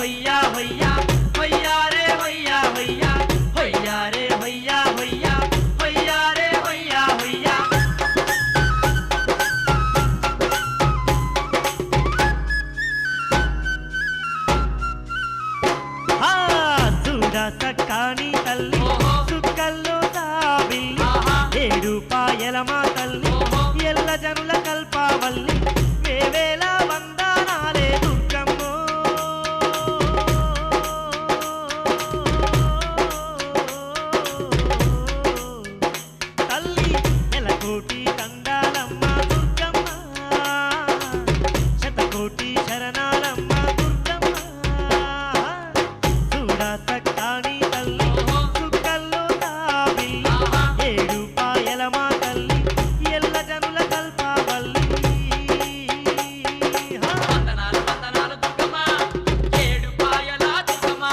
హొయ్యా హొయ్యా హొయ్యా రే హొయ్యా హొయ్యా హొయ్యా రే హొయ్యా హొయ్యా హొయ్యా రే హొయ్యా హొయ్యా చూడా సక్కాని తల్లి సుక్కల్లో తాబిల్లి ఏడు పాయల మా తల్లి ఎల్ల జనుల కల్పావల్లి వేవేల వందనాలే దుర్గమ్మో తల్లి ఎలకోటి దండాలమ్మ దుర్గమ్మ శతకోటి శరణాలమ్మ దుర్గమ్మ చూడా సక్కాని తల్లి సుక్కల్లో తాబిల్లి ఏడు పాయల మా తల్లి ఎల్ల జనుల కల్పావల్లి వందనాలు వందనాలు దుర్గమ్మ ఏడు పాయల దుర్గమ్మ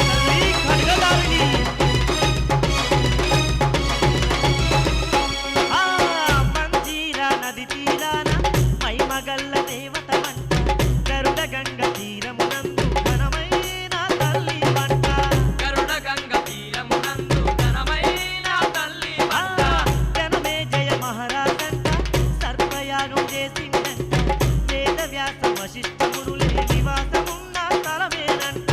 తల్లి ఖడ్గదారిణి మంజీరా నది తీరాన మైమగల్ల దేవత వంట గరుడ గంగ తీరమునందు ఘనమైన తల్లి వంట గరుడ గంగ తీరమునందు ఘనమైన తల్లి వంట జనమే జయ మహారాజంట సర్వయాగం చేసిందంట వేద వ్యాస వశిష్ఠమునులే నివాసమున్న స్థలమేనంట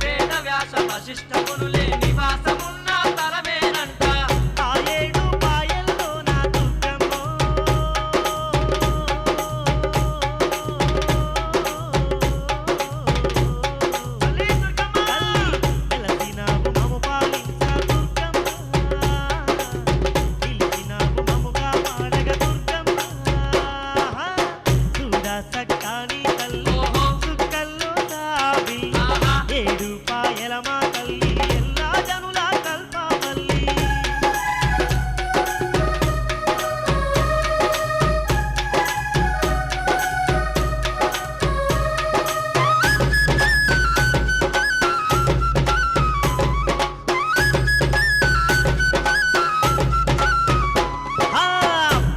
వేద వ్యాస వశిష్ఠ మునులే నివాసమున్న తలమేనంట ఆ ఏడు పాయల్లో నా దుర్గమ్మో తల్లి దుర్గమ్మ వెలసినావు మము పాలించ దుర్గమ్మ నిలిచినావు మముగా పాడగ దుర్గమ్మ చూడా సక్కాని తల్లి సుక్కల్లో తాబి ఏడు పాయల మా తల్లి ఎల్లా జనుల కల్పావల్లి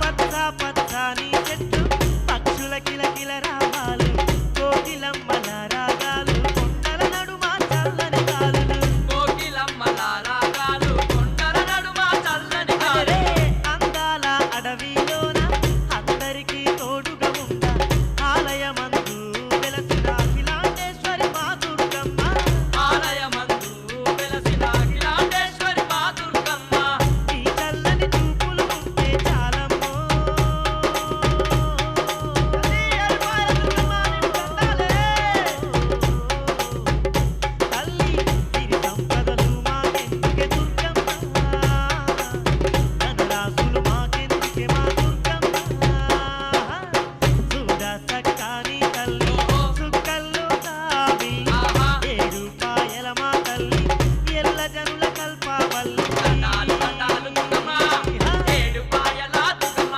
పచ్చ పచ్చని చెట్టు పక్షుల కిలకిల రావాలు కోకిలమ్మల రాగాలు కొండల నడుమ చల్లని గాలులు కోకిలమ్మల రాగాలు కొండల నడుమ చల్లని అరే గాలి అందాల అడవిలోన అందరికీ తోడుగా ఉండ ఆలయమందు వెలసిన అఖిలాండేశ్వరి మా దుర్గమ్మ ఆలయమందు వెలసిన అఖిలాండేశ్వరి మా దుర్గమ్మ ఈ చల్లని చూపులు ఉంటే చాలమ్మో తల్లి అరుపాల దుర్గమ్మ నిన్ను దండాలే తల్లి సిరి సంపదలు మాకెందుకే దుర్గమ్మ ధనరాశులు మాకెందుకే మా దుర్గమ్మ చూడా సక్కాని తల్లి సుక్కల్లో తాబి ఏడు పాయల మా తల్లి ఎల్ల జనుల కల్పావల్లి దండాలు దండాలు దుర్గమ్మ ఏడు పాయల దుర్గమ్మ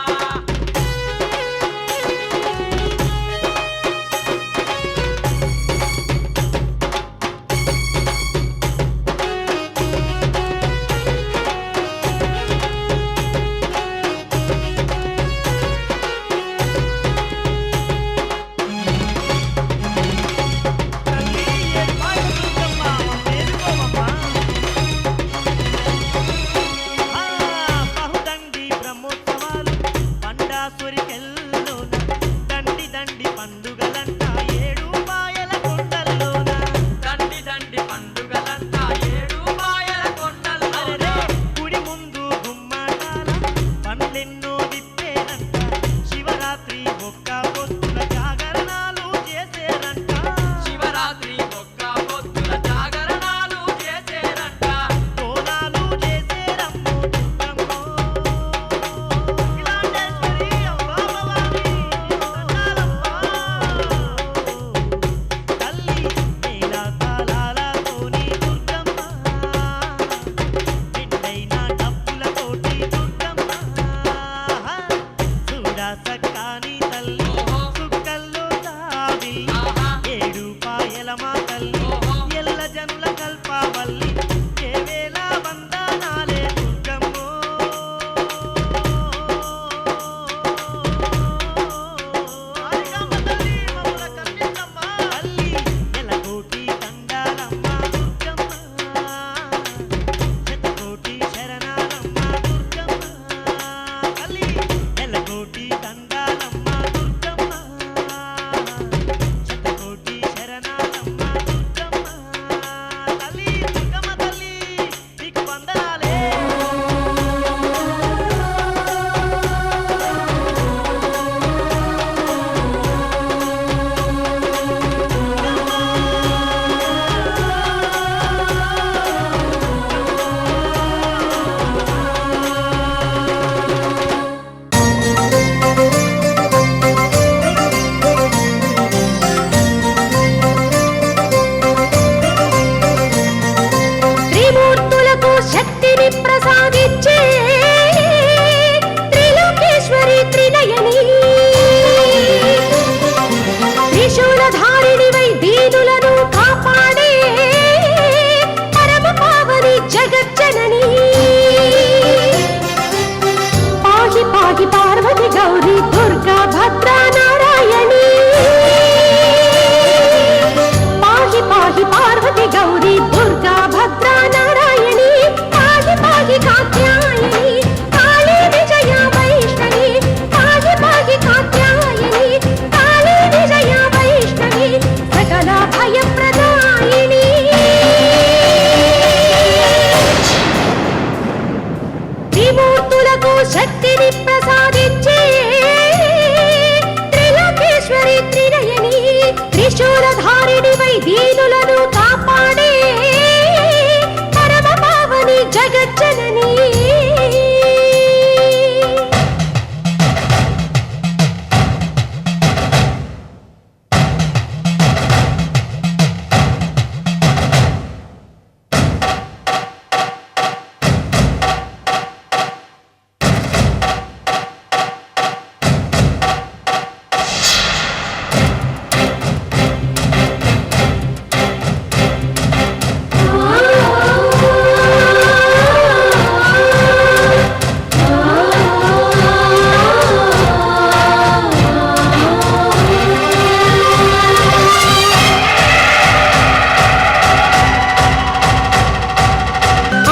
తల్లి ఏడు పాయల దుర్గమ్మ మేలుకోవమ్మా బహుదండి బ్రహ్మోత్సవాలు పండాసురికెల్లోన దండి దండి పండుగలంట ఏడు పాయల కొండల్లోన దండి దండి పండుగలంతా ఏడు పాయల కొండల్లో అరెరే గుడి ముందు గుమ్మటాల పండ్లెన్నో విప్పేరంట శివరాత్రి ఒక్క పొద్దుల జాగరణాలు చేసేరంట శివరాత్రి ఒక్క పొద్దుల జాగరణాలు చేసేరంట బోనాలు చేసేరమ్మో దుర్గమ్మో అఖిలాండేశ్వరి అమ్మా భవాని దండాలమ్మా సక్కాని తల్లి ఓహో. సుక్కల్లో తావిల్లి ఆహా. ఏడు పాయల మా తల్లి ఓహో. ఎల్ల జనుల కల్పవల్లి ఏవేళ వందనాలే దుర్గమ్మో అరిగమ్మ తల్లి మమ్ముల కరుణించమ్మ తల్లి ఎలకోటి దండాలమ్మ దుర్గమ్మ శతకోటి శరణాలమ్మ దుర్గమ్మ తల్లి ఎలకోటి దండాలమ్మ దుర్గమ్మ శతకోటి శరణాలమ్మ దుర్గమ్మ తల్లి దుర్గమ్మ తల్లి నీకు వందనాలే త్రిమూర్తులకు శక్తిని ప్రసాదించే త్రిలోకేశ్వరి త్రినయని త్రిశూలధారిణివై దీనులను కాపాడే పరమ పావని జగజ్జనని పాహి పాహి పార్వతి గౌరి దుర్గా భద్రా నారాయణి పాహి పాహి పార్వతి గౌరి దుర్గా భద్రా నారాయణి పాహి పాహి కాత్యాయని కాళీ విజయ వైష్ణవి పాహి పాహి కాత్యాయని కాళీ విజయ వైష్ణవి సకల భయప్రదాయిని త్రిమూర్తులకు శక్తిని ప్రసాదించే త్రిలోకేశ్వరి త్రినయని త్రిశూలధారిణివై దీనులను కాపాడే పరమ పావని జగజ్జనని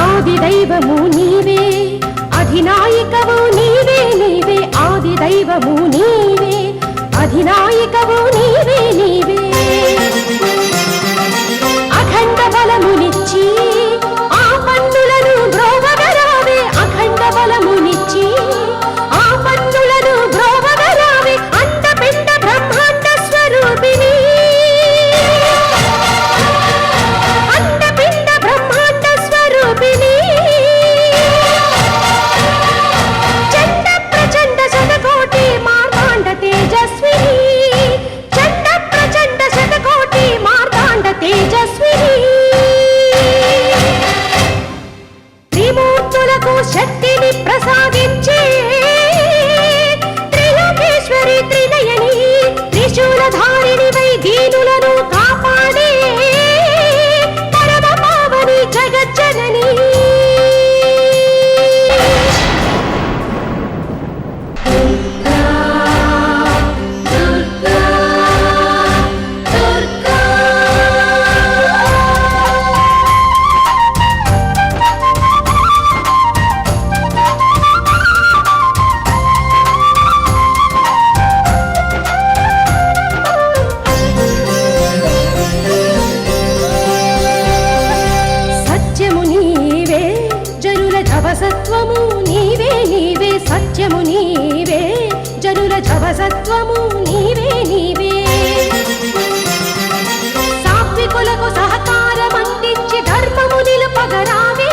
ఆది దైవము నీవే అధినాయకవు నీవే నీవే ఆది దైవము నీవే అధినాయకవు నీవే నీవే అఖండ బలమునిచ్చి ఆ పన్నులను బ్రోవగరావే అఖండ బలమునిచ్చి ఆ పన్నులను బ్రోవగరావే అండపిండ బ్రహ్మాండ స్వరూపిణి అండపిండ బ్రహ్మాండ స్వరూపిణి చండ ప్రచండ శతకోటి మార్తాండ తేజస్విని చండ ప్రచండ శతకోటి మార్తాండ తేజస్విని త్రిమూర్తులకు శక్తిని ప్రసాదించే త్రిలోకేశ్వరి త్రినయని త్రిశూలధారిణివై దీనులను కాపాడే పరమ పావని జగజ్జనని సత్యము నీవే జనుల జవసత్వము నీవే నీవే సత్యము నీవే జనుల జవసత్వము నీవే నీవే సాత్వికులకు సహకారం అందించి ధర్మము నిలుపగరావే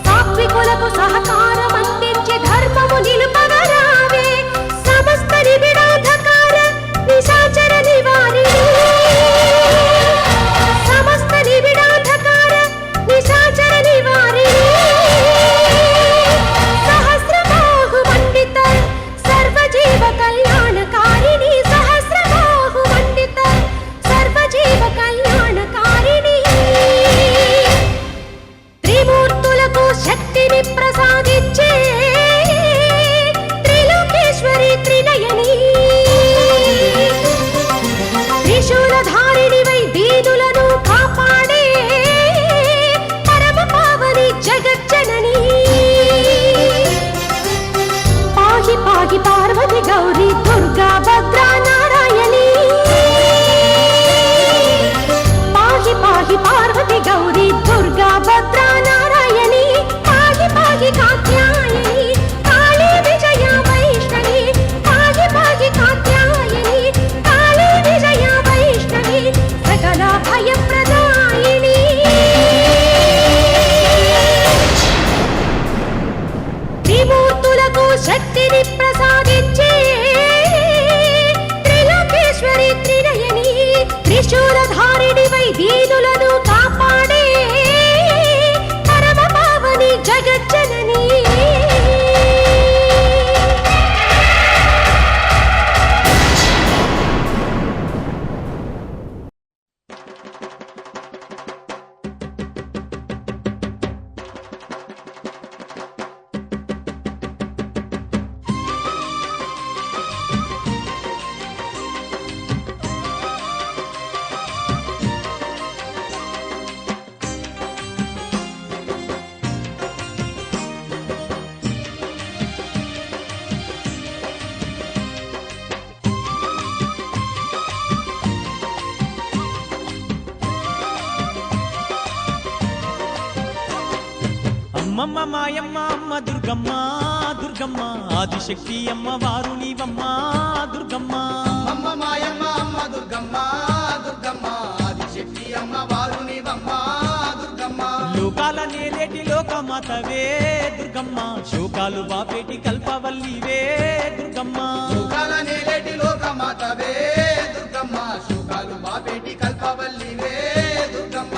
సాత్వికులకు సహకారం అందించి ధర్మము నిలుపగరావే సమస్త నిబిడాంధకార నిశాచర నివారిణి సమస్త నిబిడాంధకార నిశాచర నివారిణి సహస్రబాహు మండిత సర్వజీవ కళ్యాణి అమ్మమ్మ మాయమ్మ అమ్మ దుర్గమ్మ దుర్గమ్మ ఆదిశక్తి అమ్మ వారు నీవమ్మ దుర్గమ్మ అమ్మ మాయమ్మ అమ్మ దుర్గమ్మ దుర్గమ్మ ఆదిశక్తి అమ్మ వారు నీవమ్మ దుర్గమ్మ లోకాల నేలేటి లోకమాతవే దుర్గమ్మ శోకాలు బాపేటి కల్పవల్లివే దుర్గమ్మ శోకాల నేలేటి లోకమాతవే దుర్గమ్మ శోకాలు బాపేటి కల్పవల్లివే దుర్గమ్మ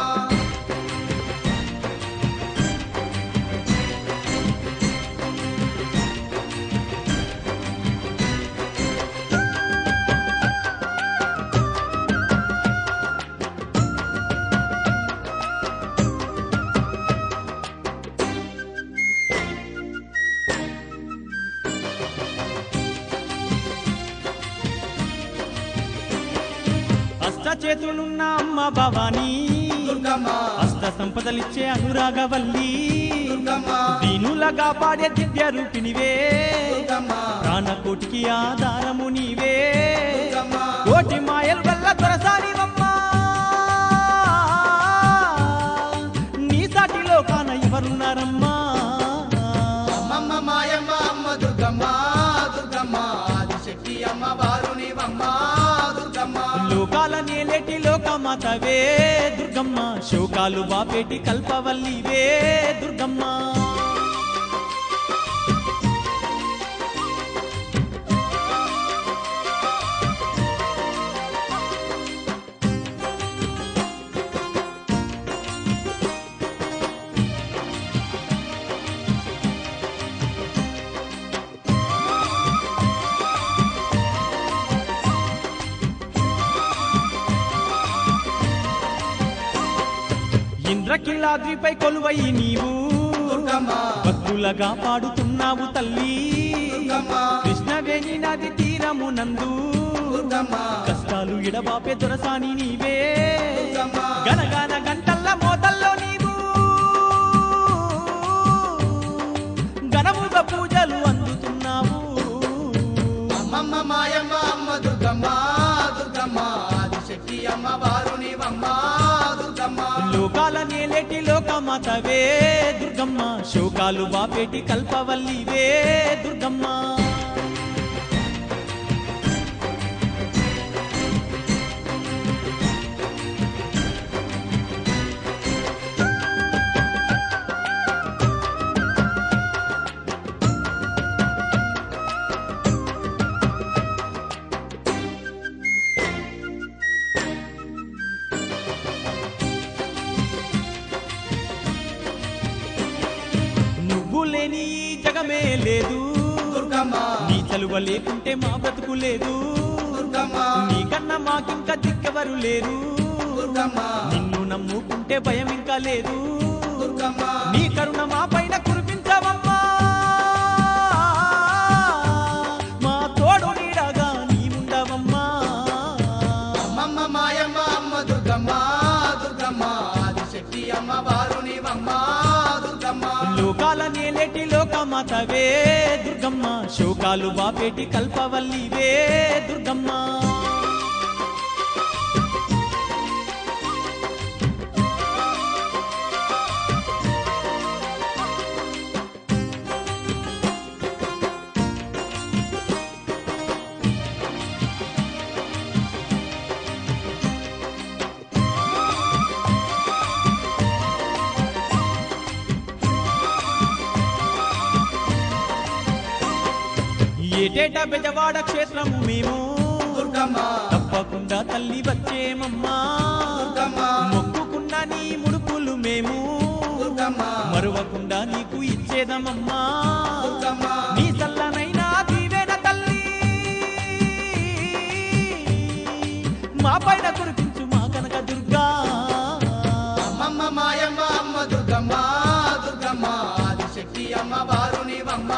చేతులున్న అమ్మ భవానీ దుర్గమ్మ అష్ట సంపదలిచ్చే అనురాగవల్లి దుర్గమ్మ దీనులగా పాడే దివ్య రూపినివే దుర్గమ్మ ప్రాణకోటికి ఆధారము నీవే దుర్గమ్మ కోటి మాయల వల్ల దొరసానివమ్మ నీ సాటిలో కాన ఎవరున్నారమ్మా అమ్మమ్మ మాయమ్మ అమ్మ దుర్గమ్మ దుర్గమ్మ ఆదిశక్తి అమ్మ వారు నీవమ్మ దుర్గమ్మ లోకాల నేలేటి లోకమాతవే దుర్గమ్మ శోకాలు బాపేటి కల్పవల్లివే దుర్గమ్మ ఇంద్రకిలాద్రిపై కొలువై నీవు దుర్గమ్మ భక్తులగా పాడుతున్నావు తల్లి దుర్గమ్మ కృష్ణవేణి నది తీరమునందు దుర్గమ్మ కష్టాలు ఎడబాపే దొరసాని నీవే దుర్గమ్మ గనగాన గంటల్ల మోతల్లో నీవు ఘనముగా పూజలు అందుతున్నావు అమ్మమ్మ మాయమ్మ అమ్మ దుర్గమ్మ దుర్గమ్మ ఆదిశక్తి అమ్మ వారు నీవమ్మ దుర్గమ్మ లోకాల నేలేటి లోకమాతవే దుర్గమ్మ శోకాలు బాపేటి కల్పవల్లివే దుర్గమ్మ నువ్వు లేని ఈ జగమే లేదు దుర్గమ్మ నీ చలువ లేకుంటే మా బ్రతుకు లేదు దుర్గమ్మ నీకన్నా మాకింక దిక్కెవరు లేరు దుర్గమ్మ నిన్ను నమ్ముకుంటే భయం ఇంకా లేదు దుర్గమ్మ నీ కరుణ మా పైన కురిపించవమ్మా మా తోడు నీడగా నీవుండవమ్మా అమ్మమ్మ మాయమ్మ అమ్మ దుర్గమ్మ దుర్గమ్మ ఆదిశక్తి అమ్మ వారు నీవమ్మ దుర్గమ్మ లోకాల నేలేటి లోకమాతవే దుర్గమ్మ శోకాలు బాపేటి కల్పవల్లివే దుర్గమ్మ ఏటేటా బెజవాడ క్షేత్రము మేము దుర్గమ్మ తప్పకుండా తల్లి వచ్చేమమ్మా దుర్గమ్మ మొక్కుకున్న నీ ముడుపులు మేము దుర్గమ్మ మరువకుండా నీకు ఇచ్చేదమమ్మా దుర్గమ్మ నీ చల్లనైనా దీవెన తల్లి మా పైన కురిపించు మా కనక దుర్గా అమ్మమ్మ మాయమ్మ అమ్మ దుర్గమ్మ దుర్గమ్మ ఆదిశక్తి అమ్మ వారు నీవమ్మ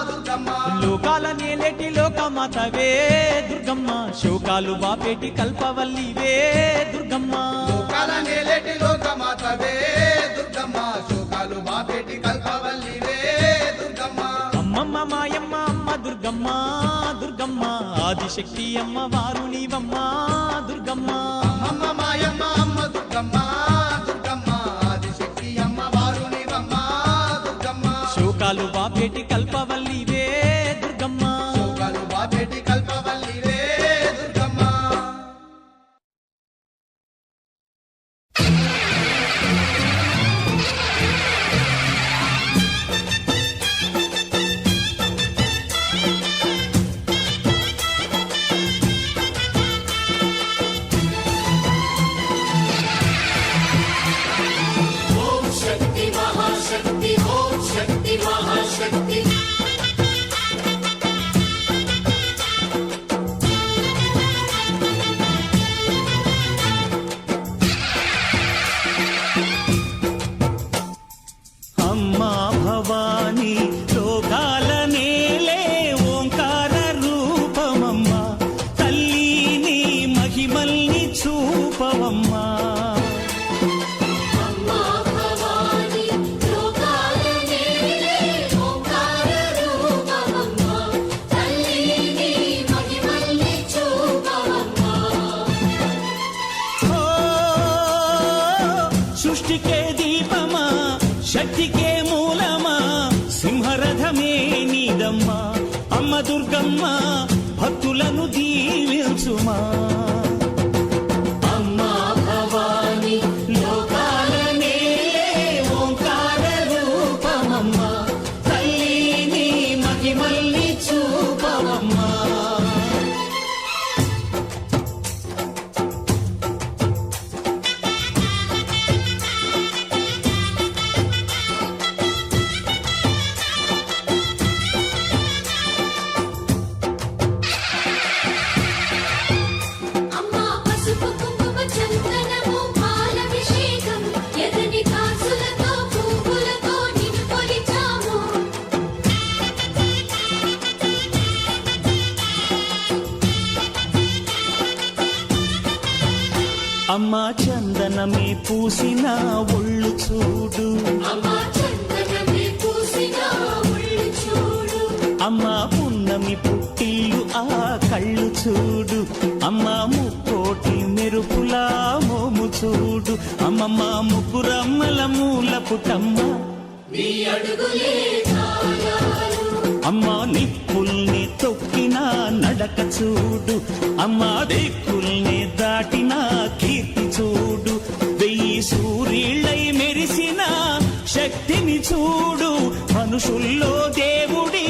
దుర్గమ్మ లోకాల నేలేటి లోకమాతవే దుర్గమ్మ శోకాలు బాపేటి కల్పవల్లివే దుర్గమ్మ లోకాల నేలేటి లోకమాతవే దుర్గమ్మ శోకాలు బాపేటి కల్పవల్లివే దుర్గమ్మ అమ్మమ్మ మాయమ్మ అమ్మ దుర్గమ్మ దుర్గమ్మ ఆదిశక్తి అమ్మ వారు నీవమ్మ దుర్గమ్మ అమ్మమ్మ మాయమ్మ అమ్మ దుర్గమ్మ దుర్గమ్మ ఆదిశక్తి అమ్మ వారు నీవమ్మ దుర్గమ్మ శక్తి అమ్మా భవాని లోకాల నేలే ఓంకార రూపమమ్మా తల్లిని మహిమల్ని చూపవమ్మా అమ్మా భవాని లోకాల నేలే ఓంకార రూపమమ్మా తల్లిని మహిమల్ని చూపవమ్మా ఓ సృష్టికే దీపమా శక్తికే మూలమా సింహరథమే నీదమ్మా అమ్మ దుర్గమ్మ భక్తులను దీవించుమా అమ్మా భవాని లోకాల నేలే ఓంకార రూపమమ్మా తల్లిని మహిమల్ని చూపవమ్మా అమ్మా పసుపు కుంకుమ చందనము పాలభిషేకం ఎర్రని కాసులతో పువ్వులతో నిన్ను కొలిచాము అమ్మా చందనమే పూసిన ఒళ్ళు చూడు అమ్మా చందనమే పూసిన ఒళ్ళు చూడు అమ్మా పున్నమి పుట్టిల్లు ఆ కళ్ళు చూడు అమ్మా ముక్కోటి మెరుపులా మోము చూడు అమ్మమ్మ ముగ్గురమ్మల మూల పుటమ్మ నీ అడుగులే తాళాలు అమ్మా నిప్పుల్ని తొక్కిన నడక చూడు అమ్మా దిక్కుల్ని దాటిన కీర్తి చూడు వెయ్యి సూర్యుళ్ళై మెరిసిన శక్తిని చూడు మనుషుల్లో దేవుడి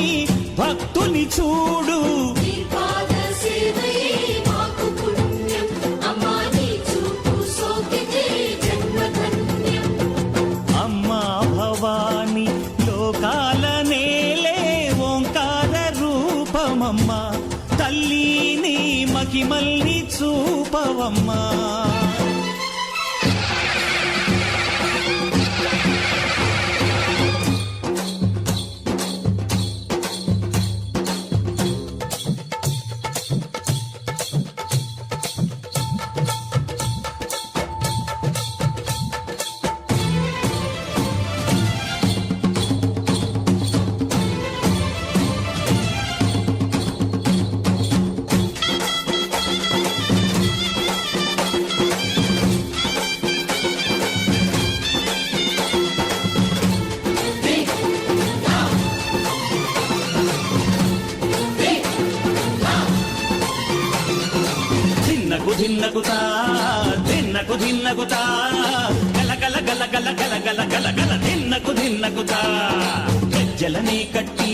భక్తుని చూడు నీ పాద సేవయే మాకు పుణ్యం అమ్మా నీ చూపు సోకితే జన్మధన్యం అమ్మా భవాని లోకాల నేలే ఓంకార రూపమమ్మా తల్లిని మహిమల్ని చూపవమ్మా ధిన్నకుతా ధిన్నకుతా గల గల గల గల గల గల గల గల ధిన్నకుతా గజ్జలనే కట్టి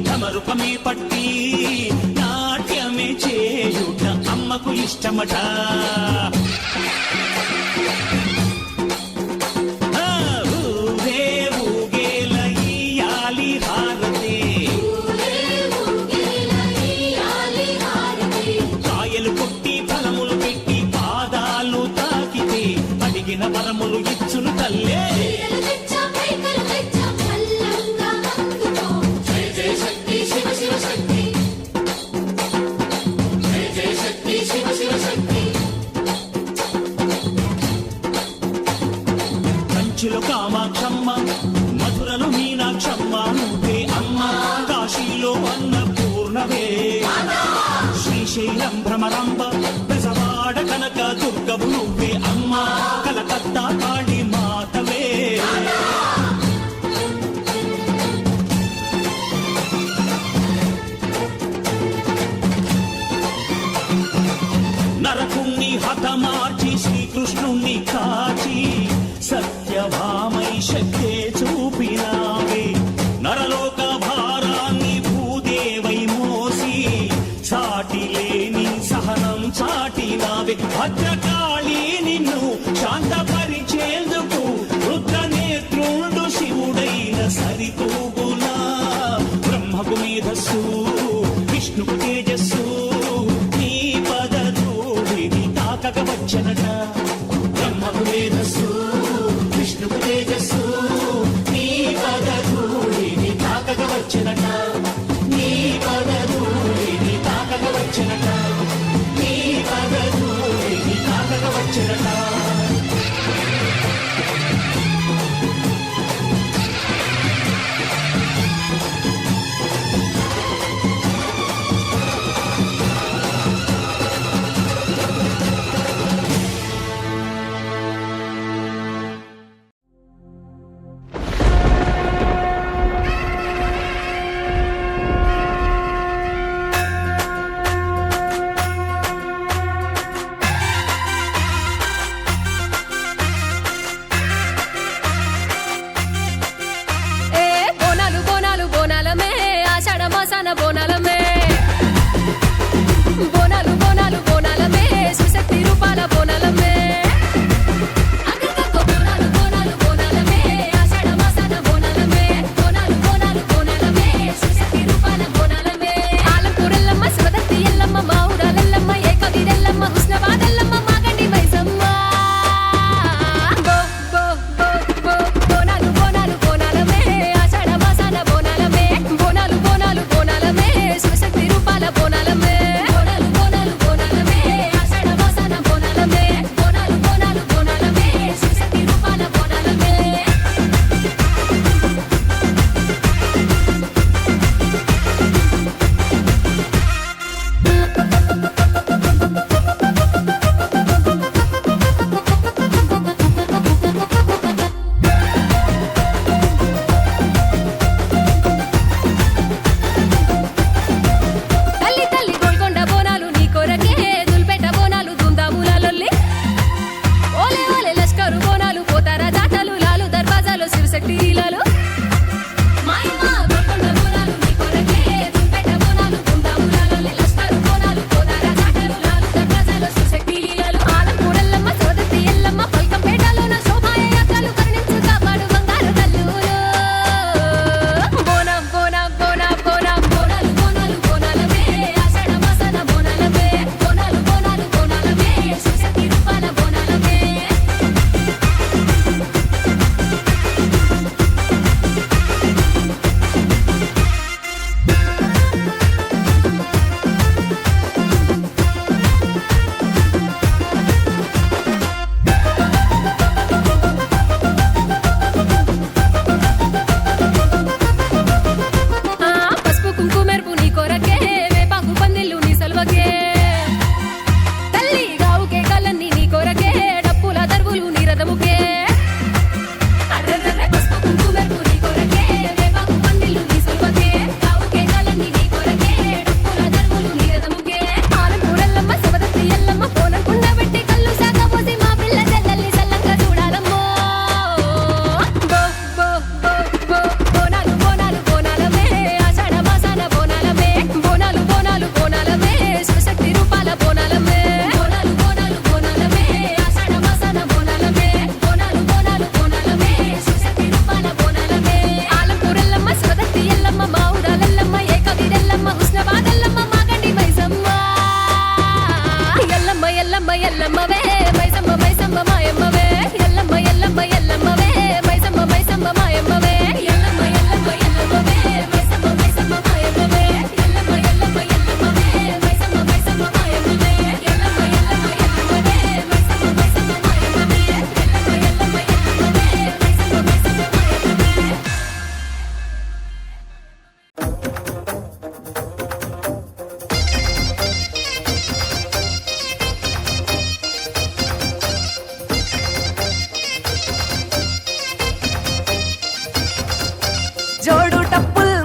తమరుపమే పట్టి నాట్యమే చేయుట అమ్మకు ఇష్టమట ఊరే ఊగేల ఈయాలి హారతే కాయలు కొట్టి ఫలములు పెట్టి పాదాలు తాకితే అడిగిన వరములు ఇచ్చును తల్లే కంచిలో కామాక్షమ్మ మధురలో మీనాక్షమ్మ నువ్వే అమ్మ కాశీలో అన్నపూర్ణవే శ్రీశైలం భ్రమరాంబ బెజవాడ కనక దుర్గవు నువ్వే అమ్మ కలకత్తా కాళీ మాతవే నరకుణ్ణి హతమార్చి శ్రీకృష్ణుణ్ణి కాచి సత్యభామై శక్తే చూపినావే నరలోక భారాన్ని భూదేవై మోసి సాటి లేని సహనం చాటినావే భద్రకాళి నిన్ను శాంతపరిచేందుకు రుద్రనేత్రుండు శివుడైన సరితూగునా మేధస్సు విష్ణుకు తేజస్సు నీ పదధూళిని తాకగ వచ్చనట బ్రహ్మకు మేధస్సు విష్ణుకు తేజస్సు నీ పదధూళిని తాకగ వచ్చనట నీ పదధూళిని తాకగ వచ్చనట నీ పదధూళిని తాకగ వచ్చనట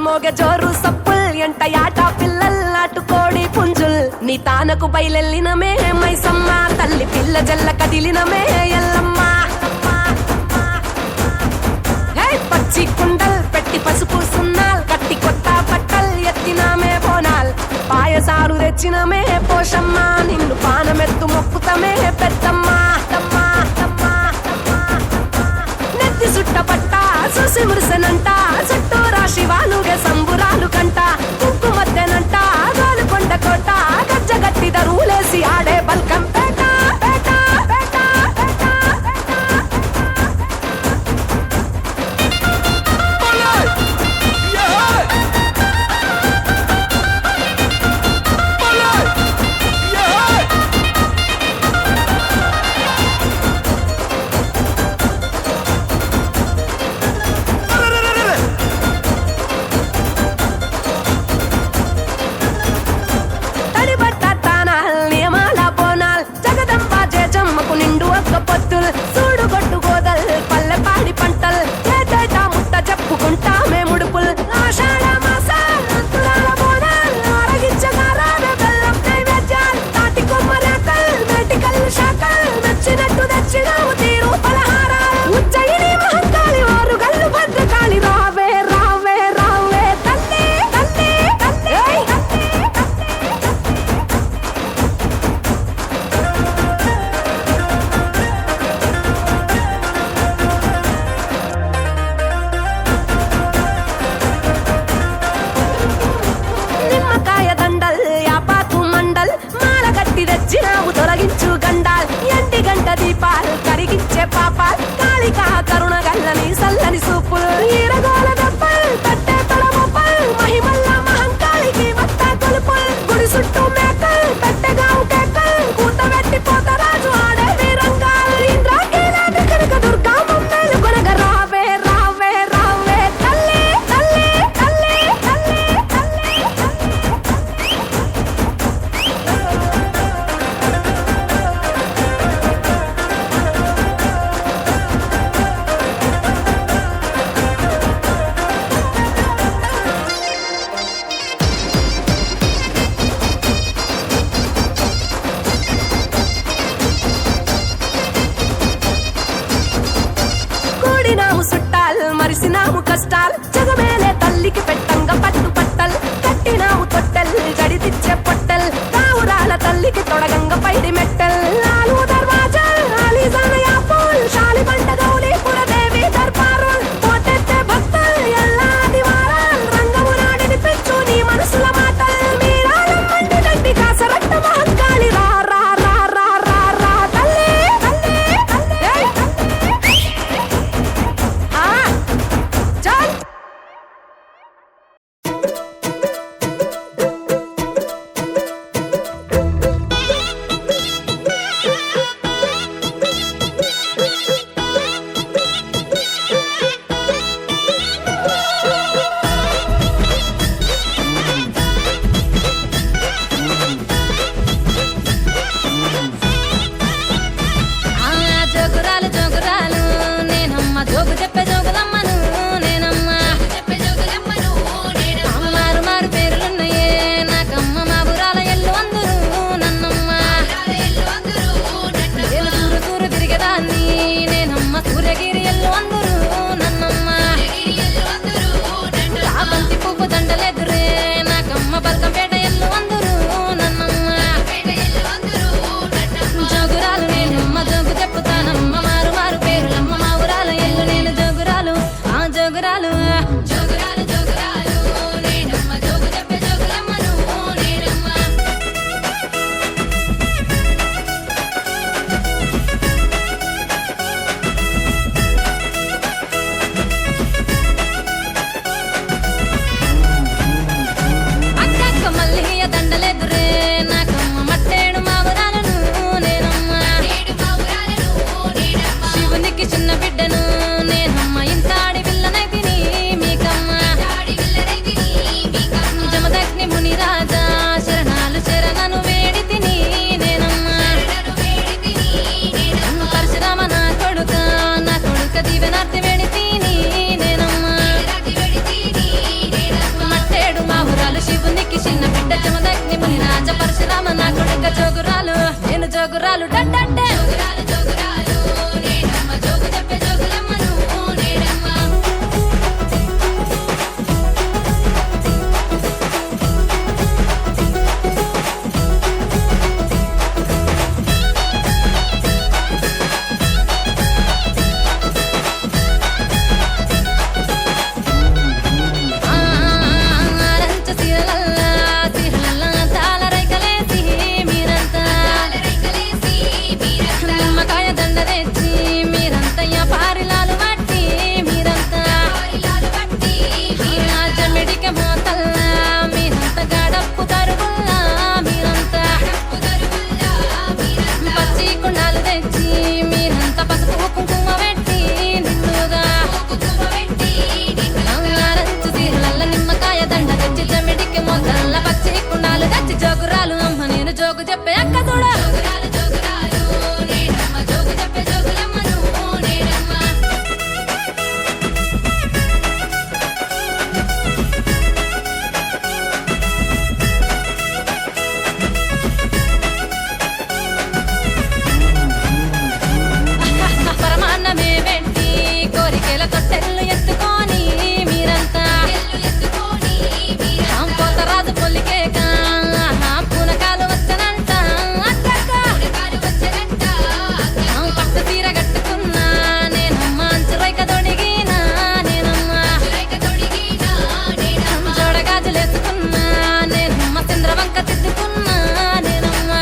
మోగ జోరు సప్పుల్ ఎంట యాట పిల్లల్ నాటుకోడి పుంజుల్ నీ తానకు బయలెల్లినమే మైసమ్మ తల్లి పిల్ల జల్ల కదిలినమే ఎల్లమ్మ పచ్చి కుండల్ పెట్టి పసుపు సున్నాల్ కట్టి కొత్త బట్టల్ ఎత్తినామే బోనాల్ పాయసారు తెచ్చినమే పోషమ్మ నిన్ను పానమెత్తు మొక్కుతమే పెద్దమ్మ నెత్తి సుట్ట పట్ట చూసి మురిసనంట చుట్టూరా శివాలుగే సంబురాలు కంట కుంకుమత్తెనంట గోలుకొండ కోట గజ్జగట్టి దరువులేసి ఆడే బల్కం పేట పేట పేట పేట తడిబట్ట తానాల్ నియమాల బోనాల్ జగదంబా జయజమ్మకు నిండు ఒక్క పొత్తుల్ సూడుగొట్టు గోదల్ పల్లె పాడి పంటల్ ఏటేటా ముట్ట చెప్పుకుంటామే ముడుపుల్ ఆషాఢ మాసాల్ అంతురాల బోనాల్ ఆరగించగారానే బెల్లం నైవేద్యాల్ తాటి కొమ్మరేకల్ మేటికల్లు శాఖల్ నచ్చినట్టు తెచ్చినాము తీరు పలహారాల్ ఉజ్జయిని మహంకాళి వారు గల్లు భద్రకాళి రావే రావే రావే తల్లి తల్లి తల్లి నిమ్మకాయ దండల్ యాపాకు మండల్ మాల గట్టి తెచ్చినావు తొలగించు గండాల్ ఎండి గంట దీపాల్ కరిగించే పాపాల్ కాళికా కరుణ గల్లని సల్లని సూపుల్ ఈరగోల దప్పల్ తట్టే తొడమొప్పల్ మహిమల్ల మహంకాళికి మత్త కొలుపుల్ గుడి చుట్టూ మేకల్ పెట్టెగావు కేకల్ కూతబెట్టి పోతరాజు ఆడే వీరంగాల్ ఇంద్రాకీలాంటి కనక దుర్గా మమ్మేలు కొనగ రావే రావే రావే తల్లి తల్లి తల్లి తల్లి తల్లి కూడినాము సుట్టాల్ మరిసినాము కష్టాల్ జగమేలే తల్లికి పెట్టంగ పట్టు పట్టల్ కట్టినాము తొట్టెల్ జడితిచ్చే పొట్టెల్ కావురాల తల్లికి తొడగంగ పైడి మెట్టెల్ ఆలు దర్వాజల్ ఆలీజాన యాపూల్ శాలి బండ గౌలి పురదేవి దర్బారుల్ పోటెత్తే భక్తల్ ఎల్లాది వారాల్ రంగమునాడిని పెంచు నీ మనసుల మాటల్ మీరాలం మండి దండి కాసరట్ట మహంకాళి రా రా రా రా రా రా తల్లి తల్లి తల్లి ఆ చల్ జోగురాలు జోగురాలు నేనమ్మ జోగు చెప్పే జోగులమ్మను నేనమ్మ మారు మారు పేర్లున్నాయే నాకమ్మ మా బురాల ఎల్లు అందరూ నన్నమ్మ నేను తూరు తూరు తిరిగేదాన్ని నేనమ్మ సూర్యగిరి ఎల్లు అందరూ నన్నమ్మ రాబంతి పువ్వు దండలెదురే నాకమ్మ బల్కంపేట ఎల్లు అందరూ నన్నమ్మ జోగురాలు నేనమ్మ జోగు చెప్పుతానమ్మ మారు మారు పేరులమ్మ మా ఊరాల ఎల్లు నేను జోగురాలు ఆ జోగురాలు జోగురాలు జోగురాలు నేనమ్మ జోగు చెప్పే జోగులమ్మను నేనమ్మ అక్కక్క మల్లియ దండలెదురే నాకమ్మ మట్టేడు మా ఊరాలను నేనమ్మ శివునికి చిన్న బిడ్డను నేనమ్మ ఇంతాడి పిల్లనైతిని మీకమ్మ జమదగ్ని ముని రాజా శరణాలు శరణను వేడి తిని నేనమ్మ పరశురామ నా కొడుక దివెనార్తి వేడి తిని నేనమ్మ మట్టేడు మా ఊరాలు శివునికి చిన్న బిడ్డ జమదగ్ని ముని రాజ పరశురామ నా కొడుక జోగురాలు నేను జోగురాలు డడ్డే జోగురాలు జోగురాలు నేనమ్మ జోగు చెప్పే జోగులమ్మను నేనమ్మ జోగు చెప్పే అక్క చూడ జోగురాలు జోగురాలు నేనమ్మ జోగు చెప్పే జోగులమ్మను నేనమ్మ పరమాన్నమే వెంటి కోరికల తొట్టెళ్ళు ఎత్తుకొని మీరంతా పోతరాజు పొల్లికేక పూనకాలు వచ్చనంట అక్కక్క పట్టు తీర కట్టుకున్నా నేనమ్మ అంచురైక తొడిగినా నేనమ్మ జోడగాజులేసుకున్నా నేనమ్మ చంద్రవంక తిట్టుకున్నా నేనమ్మ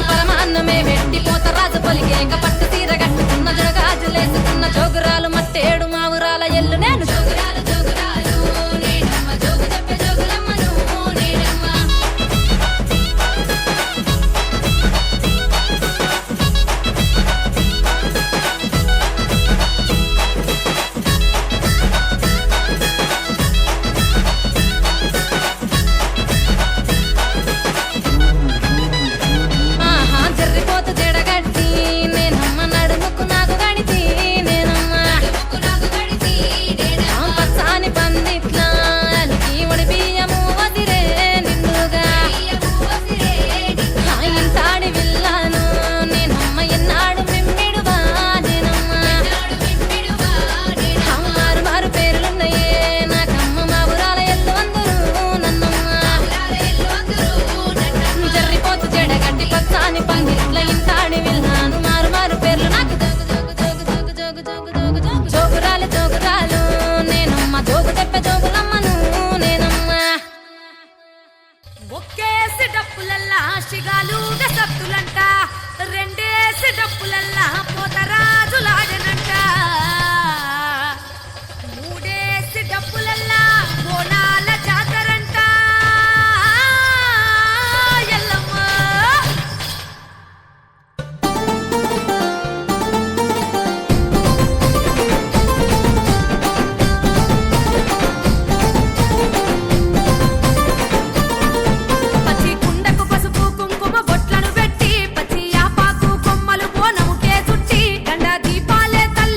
పరమాన్నమే వెట్టి పోతరాజు పొలికేక పట్టు తీర కట్టుకున్న జోడగాజులేసుకున్న జోగురాలు మట్టేడు మా ఊరాల ఎల్లు నేను జోగురాలు జోగురాలు నేనమ్మ జోగు చెప్పే జోగులమ్మను నేనమ్మ ఆహా జర్రిపోతు జడగట్టి నేనమ్మ నడుముకు నాకు గడితి నేనమ్మ పచ్చాని పందిట్లా అలికి ఒడి బియ్యము వదిరే నిండుగా ఇంతాడి విల్లాను నేనమ్మ ఎన్నాడు మిమ్మిడువా నేనమ్మ మారు మారు పేర్లున్నాయే నాకమ్మ మా ఊరాల ఎల్లు అందరూ నన్నమ్మ జర్రిపోతు జడగడ్డి పచ్చాని పందిట్ల ఇంతాడి విల్లాను మారు మారు పేర్లు నాకు జోగురాలు జోగురాలు నేనమ్మ జోగు చెప్పే జోగులమ్మను నేనమ్మ ఒక్కేసి డప్పులల్లా శిగాలుగా సత్తులంట రెండేసి డప్పులల్లా పోతరాజులాడనంట మూడేసి డప్పులల్లా బోనాల జాతరంట ఎల్లమ్మ పచ్చి కుండకు పసుపు కుంకుమ బొట్లను పెట్టి పచ్చి ఆపాకు కొమ్మలు బోనముకే చుట్టి గండ దీపాలే తల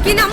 మొక్కినం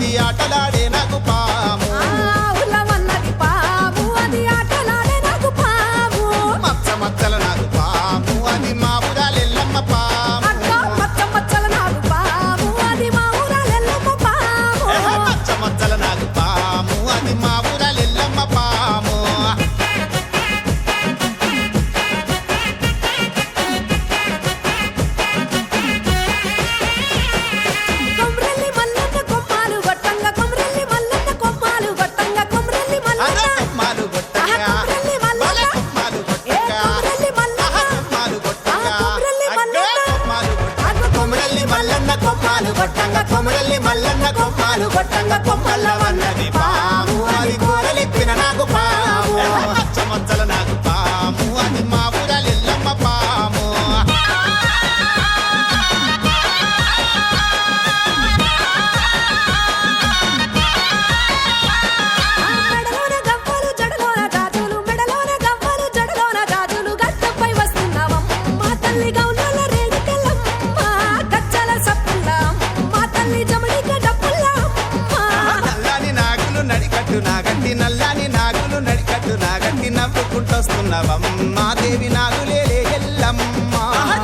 అది ఆటలాడే నాకు పాము ఆవులమన్నది పాము అది ఆటలాడే నాకు పాము మచ్చ మచ్చల నాకు పాము అది మా ఊరాలెల్లమ్మ పాము అక్క మచ్చ మచ్చల నాకు పాము అది మా ఊరాలెల్లమ్మ పాము మచ్చ మచ్చల నాకు పాము అది మా ఊరాలెల్లమ్మ పాము కొమ్రెల్లి మల్లన్న కొమ్మాలు గొట్టంగా కొమ్రెల్లి మల్లన్న కొమ్మాలు గొట్టంగా కొమ్రెల్లి మల్లన్న కొమ్మాలు గొట్టంగా కొమ్రెల్లి మల్లన్న కొమ్మాలు ఏ గొట్టంగా కొమ్రెల్లి మల్లన్న కొమరల్లి మల్లన్న కొమ్మాలు కొట్టంగా కొమరల్లి మల్లన్న కొమ్మాలు కొట్టంగా కొమ్మల్ల వన్నది పాము అది కూరలిప్పిన నాకు పాము మచ్చల నాకు పాము అది మా ఊరాలెల్లమ్మ పాము మెడలోన గవ్వలు జడలోన జాజులు మెడలోన గవ్వలు జడలోన జాజులు గడ్డపై వస్తున్నావమ్మ తల్లి గౌనల రేణుకెళ్ళమ్మ గచ్చల సప్పుల్ల మా తల్లి జమడిక డప్పుల్లమ్మ నల్లాని నాగులు నడికట్టు నాగట్టి నల్లాని నాగులు నడికట్టు నాగట్టి నవ్వుకుంటొస్తున్నావమ్మ దేవి నాగులే ఎల్లమ్మ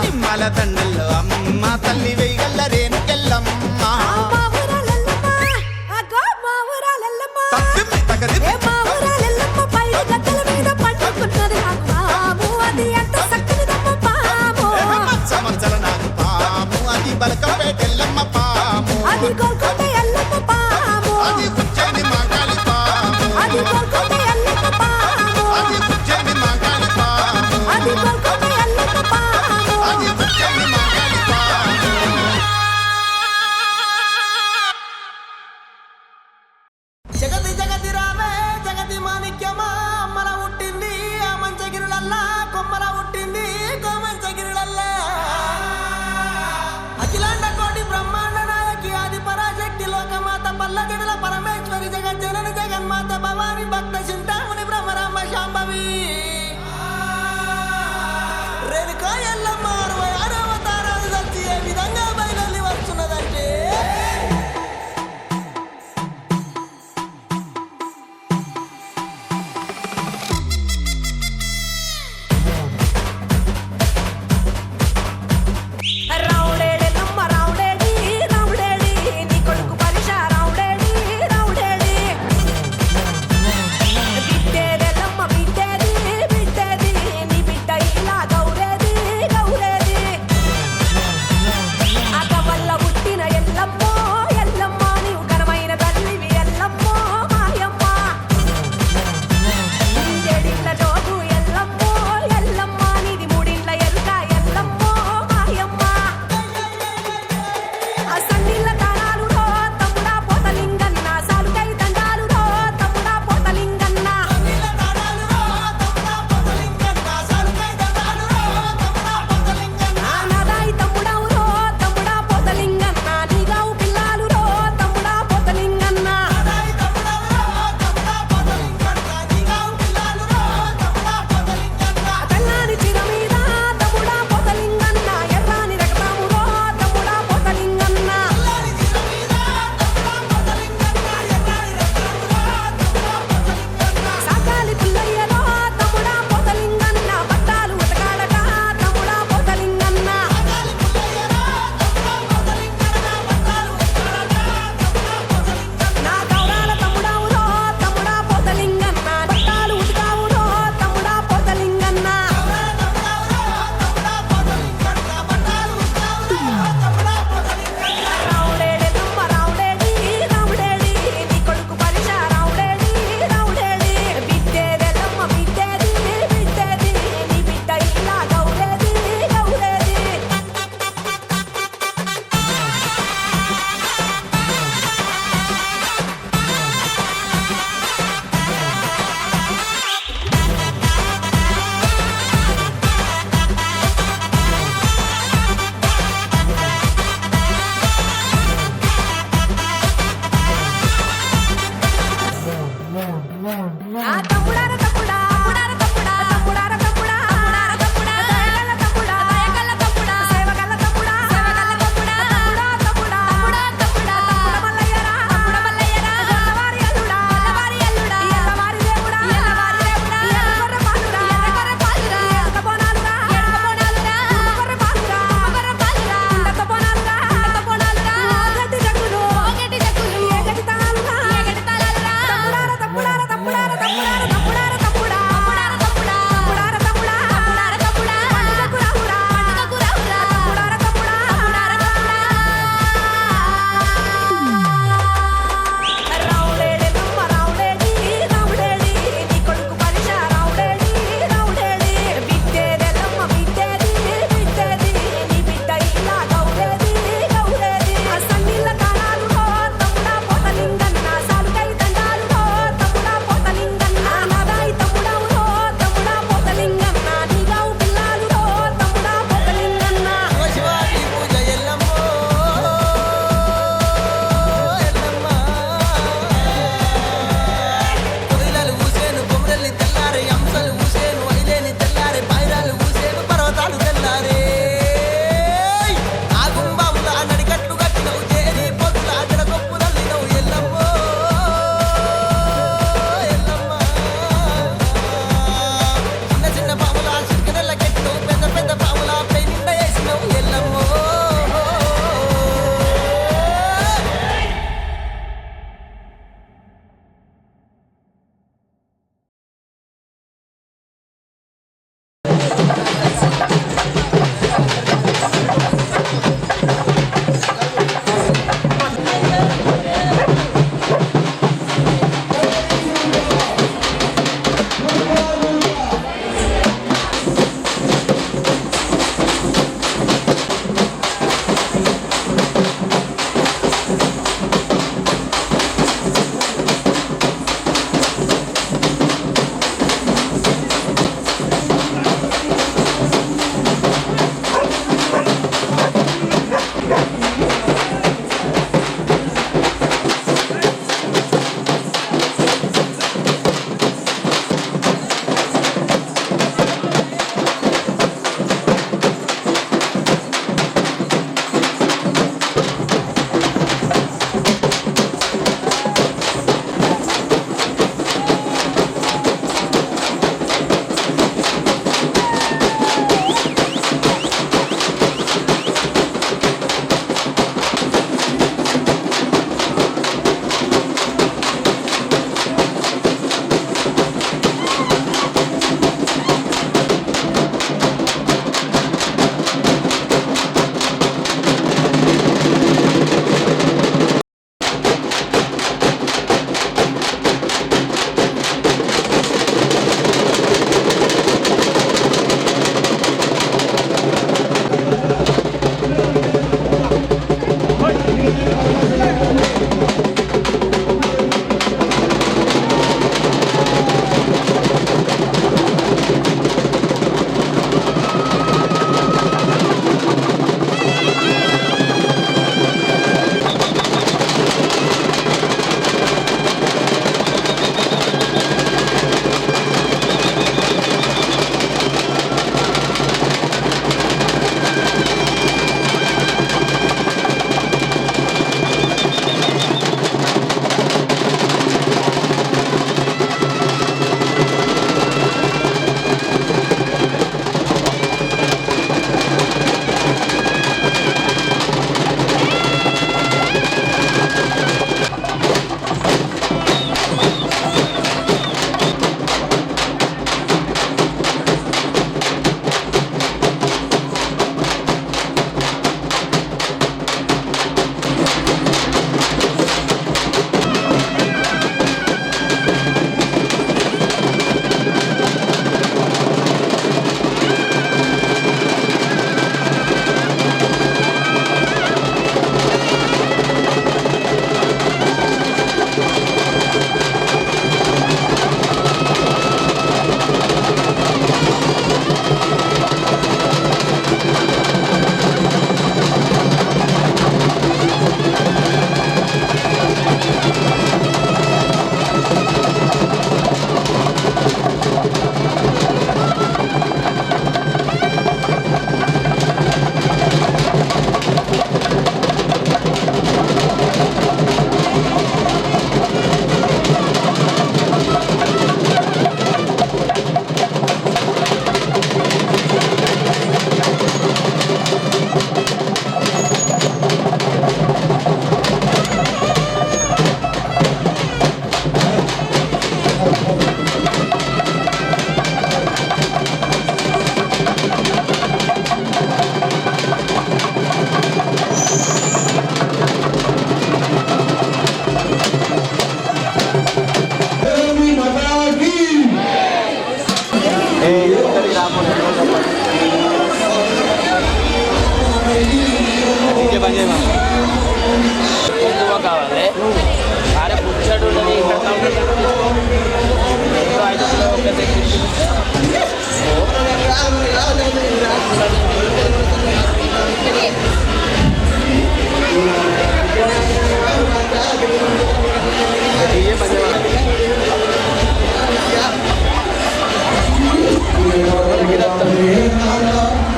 నిమ్మల దండల్లో అమ్మ తల్లి వెయ్యగల్ల రేణుకెళ్ళమ్మ మా ఊరాలెల్లమ్మ అగో మా ఊరాలెల్లమ్మ ఏ మా ఊరాలెల్లమ్మ పైన గద్దల మీద పండుకున్నది నాకు పాము అది ఎంత చక్కనిదమ్మ పాము మచ్చల నాకు పాము అది బలకంపేటెల్లమ్మ పాము అది గోల్కొండ ఎల్లమ్మ పాము అది కుచ్చని మాగాలి పాము అది గోల్కొండ ఎల్లమ్మ పాము అది కుచ్చని మాగాలి పాము అది గోల్కొండ ఎల్లమ్మ పాము అది కుచ్చని మాగాలి పాము జగతి జగతి రావే జగతి మాణిక్యమా అమ్మల పుట్టింది ఆ మంచగిరులల్లా కొమ్మల పుట్టింది కోమంచగిరులల్లా అఖిలాండ కోటి బ్రహ్మాండ నాయకి ఆది పరాశక్తి లోకమాత పల్లజడుల పరమేశ్వరి జగజ్జనని జగన్మాత భవాని భక్త చింతామణి బ్రహ్మరామ శాంభవి రేణుకా ఎల్లమ్మ 66 అవతారాలు దచ్చి ఏ విధంగా బయలుదేరి వస్తున్నదంటే రౌడేడెల్లమ్మ రౌడేడి రౌడేడి నీ కొడుకు పరిష రౌడేడి రౌడేడి బిడ్డేడెల్లమ్మ బిడ్డేడి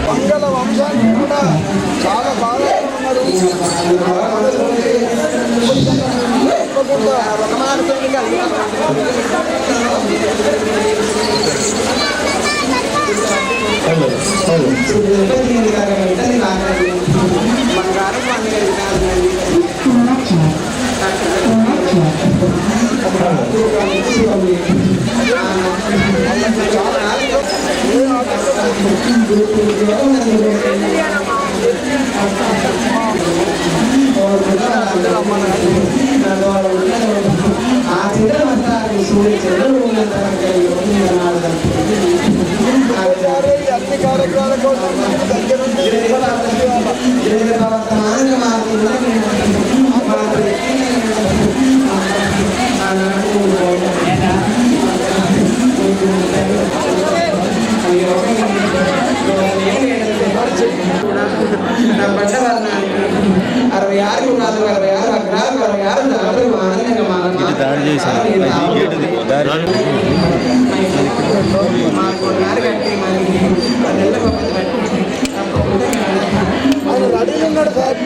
మంగళ వంశానికి కూడా చాలా బాగా ఉన్నారు. తప్పకుండా అన్ని కార్యక్రమాల కోసం దగ్గర నా పంట వర్ణానికి 66 4 66 అగ్రాలు 66 దాడులు ఆనందంగా మాకు నారు కట్టి మనకి 10 నెలల పద్ధతి పెట్టి ఆయన రెడీ ఉన్నాడు సార్.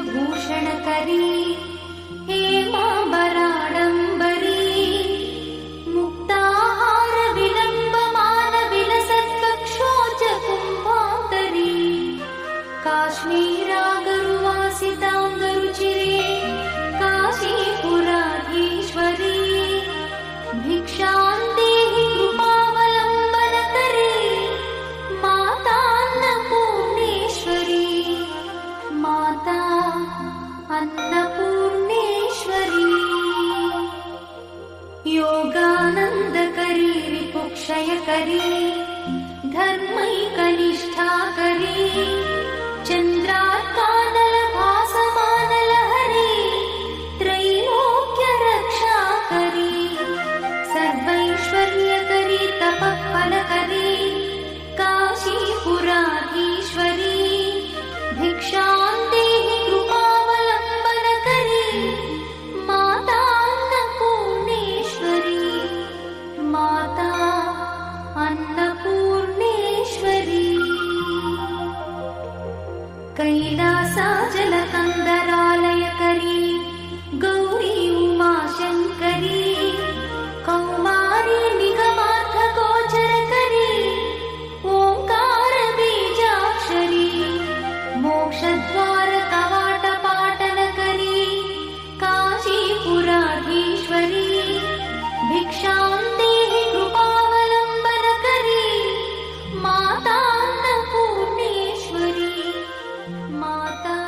भूषणकरी हेमाम्बराडम्बरी मुक्ताहार विलम्बमान विलसत्कक्षोज कुम्भान्तरी काश्मीरागरुवासिताङ्गरुचिरे काशीपुराधीश्वरी भिक्षां देहि कृपावलम्बनकरी मातान्नपूर्णेश्वरी माता अन्नपूर्णेश्वरी योगानन्दकरी रिपुक्षयकरी धर्मैकनिष्ठाकरी चन्द्रार्कानलभासमानलहरी त्रैलोक्यरक्षाकरी सर्वैश्वर्यकरी तपःफलकरी काशीपुराधीश्वरी भिक्षां देहि कृपावलम्बनकरी माता अन्नपूर्णेश्वरी माता अन्नपूर्णेश्वरी कैलासाचलकन्दरालयकरी गौरी उमाशङ्करी कौमारी निगमार्थगोचरकरी ओङ्कारबीजाक्षरी मोक्षद्वारकवाटपाटनकरी काशीपुराधीश्वरी भिक्षां देहि कृपावलम्बनकरी माता अन्नपूर्णेश्वरी माता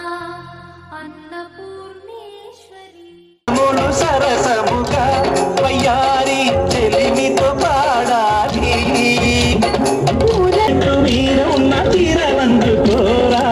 अन्नपूर्णेश्वरी మూడు సరసముగా వయ్యారి చెలిమితో పాడాలి మీరు ఉన్న తీరవందుకోరా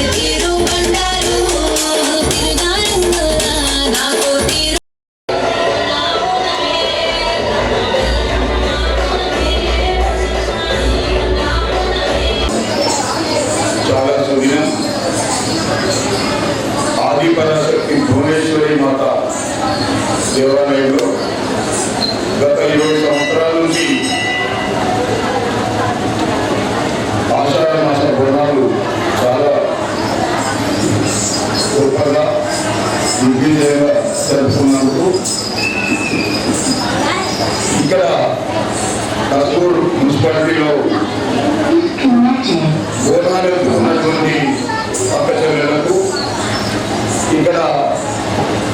తిరుబండ సుదినం ఆదిపరాశక్తి భువనేశ్వరి మాత దేవాలయంలో గత 20 సంవత్సరాల నుంచి ఆషాఢ మాస బోనాలు చాలా గొప్పగా దిగ్విజయంగా జరుపుకున్నందుకు ఇక్కడ కస్తూర్ మున్సిపాలిటీలో బోనాలకు ఉన్నటువంటి అక్క చెల్లెలకు ఇక్కడ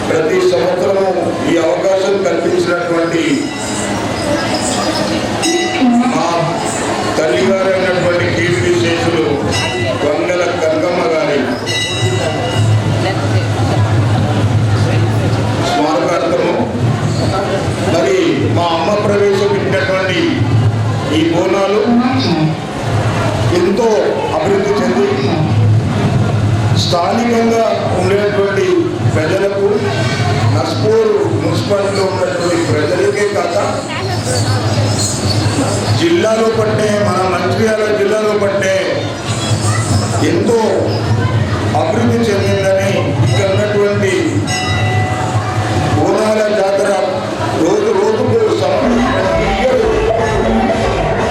ప్రతి సంవత్సరం ఈ అవకాశం కల్పించినటువంటి మా తల్లిగారైనటువంటి కీర్తి శేషులు వంగల కనకమ్మ గారి స్మారకార్థము మరి మా అమ్మ ప్రవేశపెట్టినటువంటి ఈ బోనాలు ఎంతో అభివృద్ధి చెంది స్థానికంగా ఉండేటువంటి ప్రజలకు నస్పూర్ మున్సిపాలిటీలో ఉన్నటువంటి ప్రజలకే కాక జిల్లాలో పట్టే మన మంచిర్యాల జిల్లాలో పట్టే ఎంతో అభివృద్ధి చెందిందని ఇక్కడ ఉన్నటువంటి బోనాల జాతర రోజు రోజుకు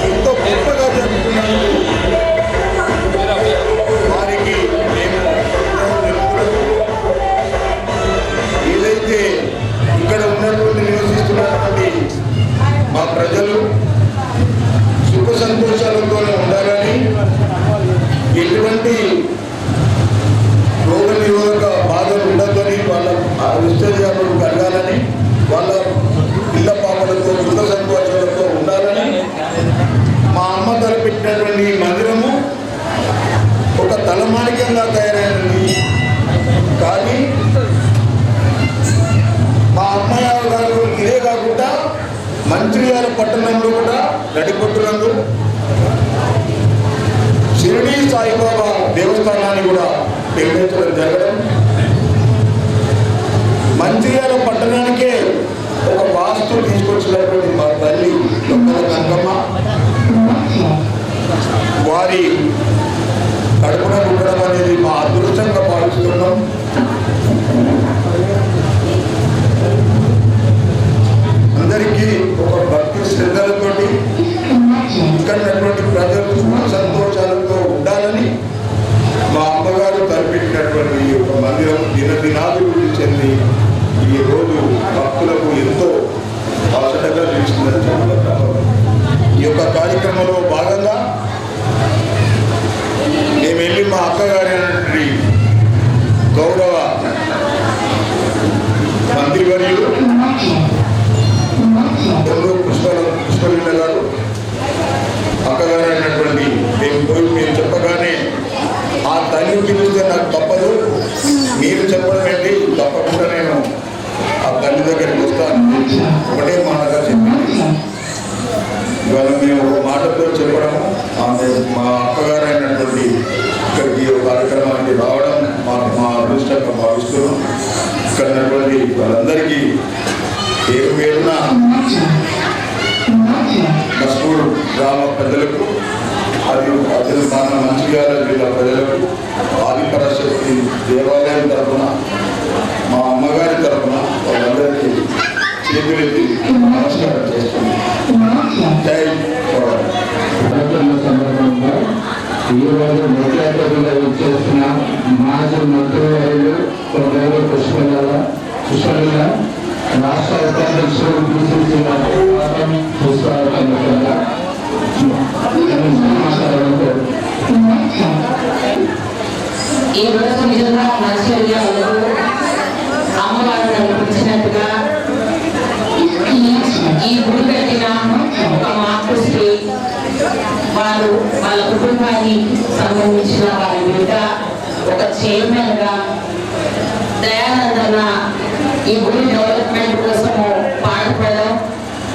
ఎంతో గొప్పగా జరుగుతున్నారు. వారికి మేము ఏదైతే ఇక్కడ ఉన్నటువంటి నివసిస్తున్నటువంటి మా ప్రజలు సుఖ సంతోషాలతోనే ఉండాలని, ఎటువంటి రోగ నిరోధక బాధలు ఉండద్దని, వాళ్ళ విస్తేజాలు కలగాలని, వాళ్ళ పిల్ల పాపలతో సుఖ సంతోషాలతో ఉండాలని మా అమ్మ తలపెట్టినటువంటి ఈ మందిరము ఒక తలమానికంగా తయారైనది. కానీ మా అమ్మయ్య గారు ఇదే కాకుండా మంచిర్యాల పట్టణంలో కూడా నడిపొట్టునందు షిరిడీ సాయిబాబా దేవస్థానాన్ని కూడా నిర్మించడం జరగడం, మంచిర్యాల పట్టణానికే ఒక వాస్తు తీసుకొచ్చినటువంటి మా తల్లి వంగల కనకమ్మ వారి కడుపున ఉండడం అనేది మా అదృష్టంగా భావిస్తున్నాం. అందరికీ ఒక భక్తి శ్రద్ధలతోటి ఇక్కడ ప్రజలు సంతోషాలతో ఉండాలని మా అమ్మగారు తలపెట్టినటువంటి ఈ యొక్క మందిరం దినదినాభివృద్ధి చెంది ఈ రోజు భక్తులకు ఎంతో బాసటగా నిలుస్తుందని చెప్పగలుగుతాం. ఈ యొక్క కార్యక్రమంలో భాగంగా మేము వెళ్ళి మా అక్కగారి గౌరవ మంత్రివర్యులు పుష్పలీల గారు అక్కగారు అయినటువంటి మేము చెప్పగానే ఆ తల్లి పిలిస్తే నాకు తప్పదు, మీరు చెప్పడం ఏంటి, తప్పకుండా నేను ఆ తల్లి దగ్గరికి వస్తాను ఒకటే మాటగా చెప్పింది. ఇవాళ మేము ఒక మాటతో చెప్పడము, మా అక్కగారు అయినటువంటి ఇక్కడికి కార్యక్రమానికి రావడం మా అదృష్టంగా భావిస్తున్నాం. ఇక్కడ ఉన్నటువంటి వాళ్ళందరికీ పేరున నస్పూర్ గ్రామ ప్రజలకు అది మన మంచిర్యాల జిల్లా ప్రజలకు ఆదిపరాశక్తి దేవాలయం తరఫున మా అమ్మగారి తరఫున వాళ్ళందరికీ చేతులెత్తి నమస్కారం చేస్తున్నాం. జై సందర్భంగా ఈరోజు ముఖ్య అతిథిగా వచ్చేసిన మాజీ మంత్రివర్యులు పుష్పలీల రాష్ట్ర ఉపాధ్యక్షుడు పిసిసి ఈ రోజు నిజంగా మంచిర్యాలలో అమ్మవారు నడిపించినట్టుగా ఈ గుడి పెట్టిన ఒక మార్పుశ్రీ వారు వాళ్ళ కుటుంబానికి సంబంధించిన వారి బిడ్డ ఒక చైర్మన్ గా దయానందన ఈ గుడి డెవలప్మెంట్ కోసము పాటుపడడం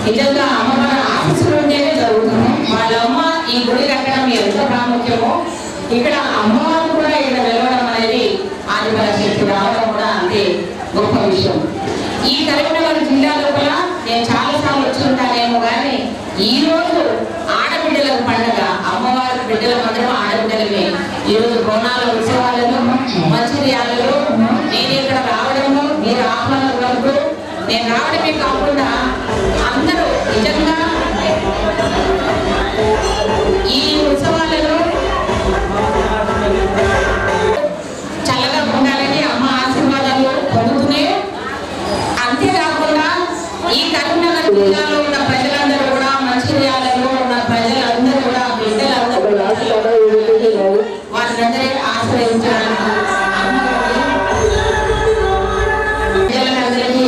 నిజంగా అమ్మవారి ఆఫీసులు ఉంటేనే జరుగుతుంది. వాళ్ళమ్మ ఈ గుడి కట్టడం ఎంత ప్రాముఖ్యమో ఇక్కడ అమ్మవారు కూడా ఇక్కడ వెలవడం అనేది ఆదిపరాశక్తి రావడం కూడా అంతే గొప్ప విషయం. ఈ కరీంనగర్ జిల్లా లోపల నేను చాలా సార్లు వచ్చుంటానేమో కానీ ఈ రోజు ఆడబిడ్డలకు పండుగ, అమ్మవారి బిడ్డల మందిరం ఆడబిడ్డలమే. ఈరోజు బోనాల ఉత్సవాలలో మంచిర్యాలలో నేను ఇక్కడ రావడము మీరు ఆహ్వానం వరకు నేను రావడమే కాకుండా అందరూ నిజంగా ఈ ఉత్సవాలలో చల్లగా ఉండాలని అమ్మ ఆశీర్వాదాలు పొందుతూనే, అంతేకాకుండా ఈ కరీంనగర్ జిల్లాలో ఉన్న ప్రజలందరూ కూడా, మంచిర్యాలలో ఉన్న ప్రజలందరూ కూడా, బిడ్డలందరూ వాళ్ళందరి ఆశ్రయించడానికి ప్రజలందరికీ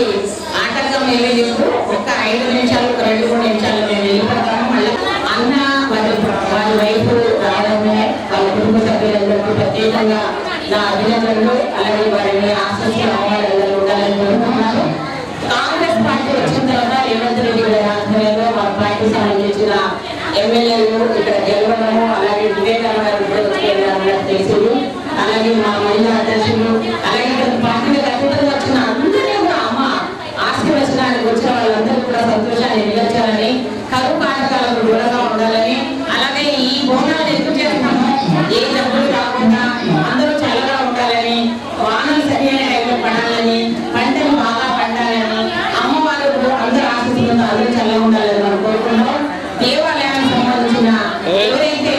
ఆటంకం ఏమీ లేదు. ఒక 5 నిమిషాలు 2-3 నిమిషాలు మేము వెళ్ళిపోతాము. మళ్ళీ అన్న వారి వైపు రావడమే వాళ్ళ కుటుంబ సభ్యులందరికీ ప్రత్యేకంగా నా అభినందనలు. అలాగే వారిని ఆశిస్తున్న అమ్మాయిలందరూ ఉండాలని కోరుకుంటున్నాను. కాంగ్రెస్ పార్టీ వచ్చిన తర్వాత రేవంత్ రెడ్డి గారి ఆధ్వర్యంలో మా పార్టీ సంబంధించిన ఎమ్మెల్యేలు ఇక్కడ గెలవడము, అలాగే వివేకానంద గారు తెలిసింది, అలాగే మా మహిళా అధ్యక్షులు, అలాగే పార్టీకి అతీతంగా వచ్చిన అందరినీ కూడా అమ్మ ఆశీర్వచనానికి వచ్చిన వాళ్ళందరూ కూడా సంతోషాన్ని నిలచాలని, కరువు కాటకాలకు దూరంగా ఉండాలని, అలాగే ఈ బోనాలు ఎందుకు చేస్తున్నాము, ఏ డబ్బులు కాకుండా అందరూ చల్లగా ఉండాలని, వానలు సరైన టైంలో పడాలని, పంటలు బాగా పండాలని, అమ్మవారు అందరూ ఆశిస్తున్న అందరూ చల్లగా ఉండాలని మనం కోరుకున్నాం. దేవాలయానికి సంబంధించిన ఎవరైతే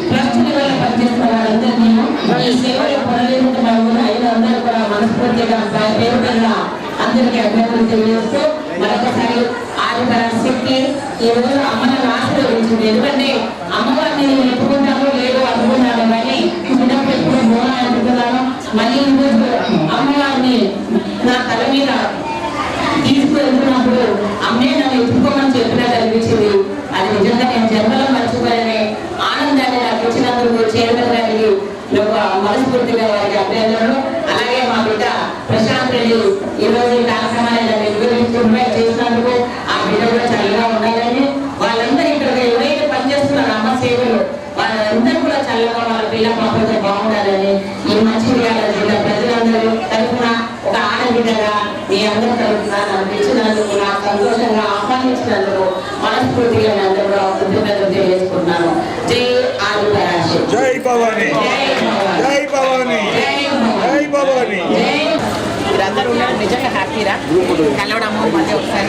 ట్రస్ట్ లెవెల్లో పనిచేస్తున్న వారందరినీ ఈ సేవలో పొందలేకుండా అయిన అందరూ కూడా మనస్ఫూర్తిగా పేరు మీద అందరికీ అభినందనలు తెలియజేస్తూ మరొకసారి ఆదిపరాశక్తి ఈ రోజు అమ్మని ఆశీర్వదించింది. ఎందుకంటే అమ్మవారిని నేను ఎప్పుకుంటాను లేదో అనుకున్నాను, కానీ చిన్నప్పుడు ఎప్పుడు బోనాలు అనుకున్నాను. మళ్ళీ ఈరోజు అమ్మవారిని నా తల మీద తీసుకువెళ్తున్నప్పుడు అమ్మే నన్ను ఎత్తుకోమని చెప్పినట్టు అనిపించింది. అది నిజంగా నేను జన్మలో మర్చిపోయానే ఆనందాన్ని నాకు ఇచ్చినందుకు చైర్మన్ గారికి మనస్ఫూర్తిగా వారికి అభ్యర్థనలు. అలాగే మా బిడ్డ ప్రశాంత్ రెడ్డి ఈరోజు ఈ కార్యక్రమాన్ని నిర్వహించుకుని చేసినందుకు ఆ బిడ్డ కూడా చల్లగా ఉండాలని, వాళ్ళందరూ ఇక్కడ ఎవరైతే పనిచేస్తున్నారు అమ్మ సేవలు వాళ్ళందరూ కూడా చల్లగా వాళ్ళ పిల్ల పాపతో బాగుండాలని ఈ మంచిర్యాల జిల్లా ప్రజలందరూ తరఫున ఒక ఆడబిడ్డగా మీ అందరూ తరఫున నాకు ఇచ్చినందుకు, నాకు సంతోషంగా ఆహ్వానించినందుకు మనస్ఫూర్తిగా అందరూ కూడా కృతజ్ఞతలు తెలియజేసుకుంటున్నాను. జై ఆదిపరాశక్తి. జై భవాని, జై భవాని, జై భవాని. మీరందరూ ఉన్నారు నిజంగా హ్యాపీరా కలవడము మధ్య ఒకసారి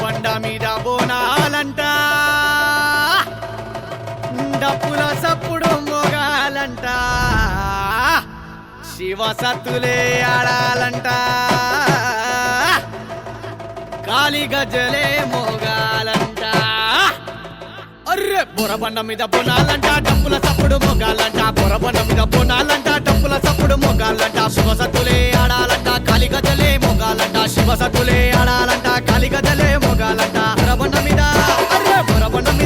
బండ మీద బోనాలంట, డప్పుల సప్పుడు మోగాలంట, శివ సత్తులే ఆడాలంట, కాలి గజ్జలే మోగాలంట. అర్రే బొరబండ మీద బోనాలంట, డప్పుల సప్పుడు మోగాలంట, బొరబండ మీద బోనాలంట, డప్పుల సప్పుడు మోగాలంట, శివ సత్తులే ఆడాలంట, కాలి గజ్జలే మోగాలంట, శివ సత్తులే ఆడాలంట, కాలి గజ్జలే మోగాలంట. బొరబండ మీద అర్రే బొరబండ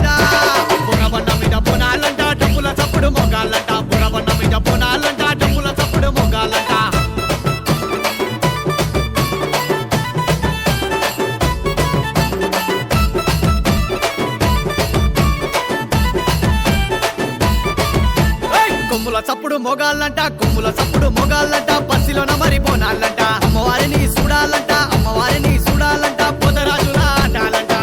మీద బొనాలంట, డప్పుల సప్పుడు మోగాలంట, బొరబండ మీద బోనాలంట, డప్పుల సప్పుడు మోగాలంట. మొగాళ్ళంట కొమ్ముల సప్పుడు మొగాళ్ళంట పసిలోన మరి బోనాలంట అమ్మవారిని చూడాలంట అమ్మవారిని చూడాలంట పొదరాజుల ఆటాలంట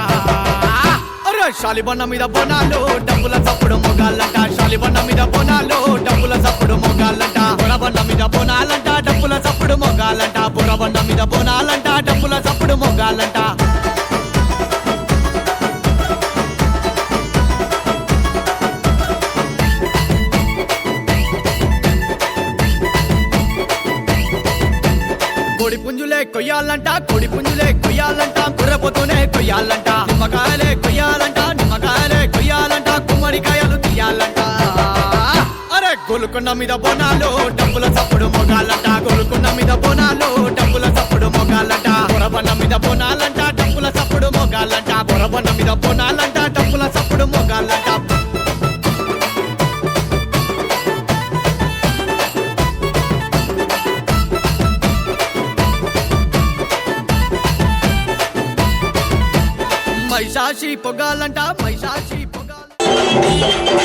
అరే శాలిబండ మీద బోనాలు డబ్బుల సప్పుడు మొగాళ్ళంట శాలిబండ మీద బోనాలు డబ్బుల సప్పుడు మొగాళ్ళంట బొరబండ మీద బోనాలంట డబ్బుల సప్పుడు మొగాళ్ళంట బొరబండ మీద బోనాలంట డబ్బుల సప్పుడు మొగాళ్ళంట కోడి పుంజులే కొయ్యాలంట కోడి పుంజులే కొయ్యాలంట బుర్రపోతూనే కొయ్యాలంట నిమ్మకాయలే కొయ్యాలంట నిమ్మకాయలే కొయ్యాలంట గుమ్మడికాయలు తీయాలంట అరే గోలుకొండ మీద బోనాలు డబ్బుల సప్పుడు మొగాలంట గోలుకొండ మీద బోనాలు డబ్బుల సప్పుడు మొగాలంట బొరబండ మీద బోనాలంట డబ్బుల సప్పుడు మొగాలంట బొరబండ మీద బోనాలంట డబ్బుల సప్పుడు మొగాలంట మైసాచి పొగాలంట మైసాచి పొగాలంట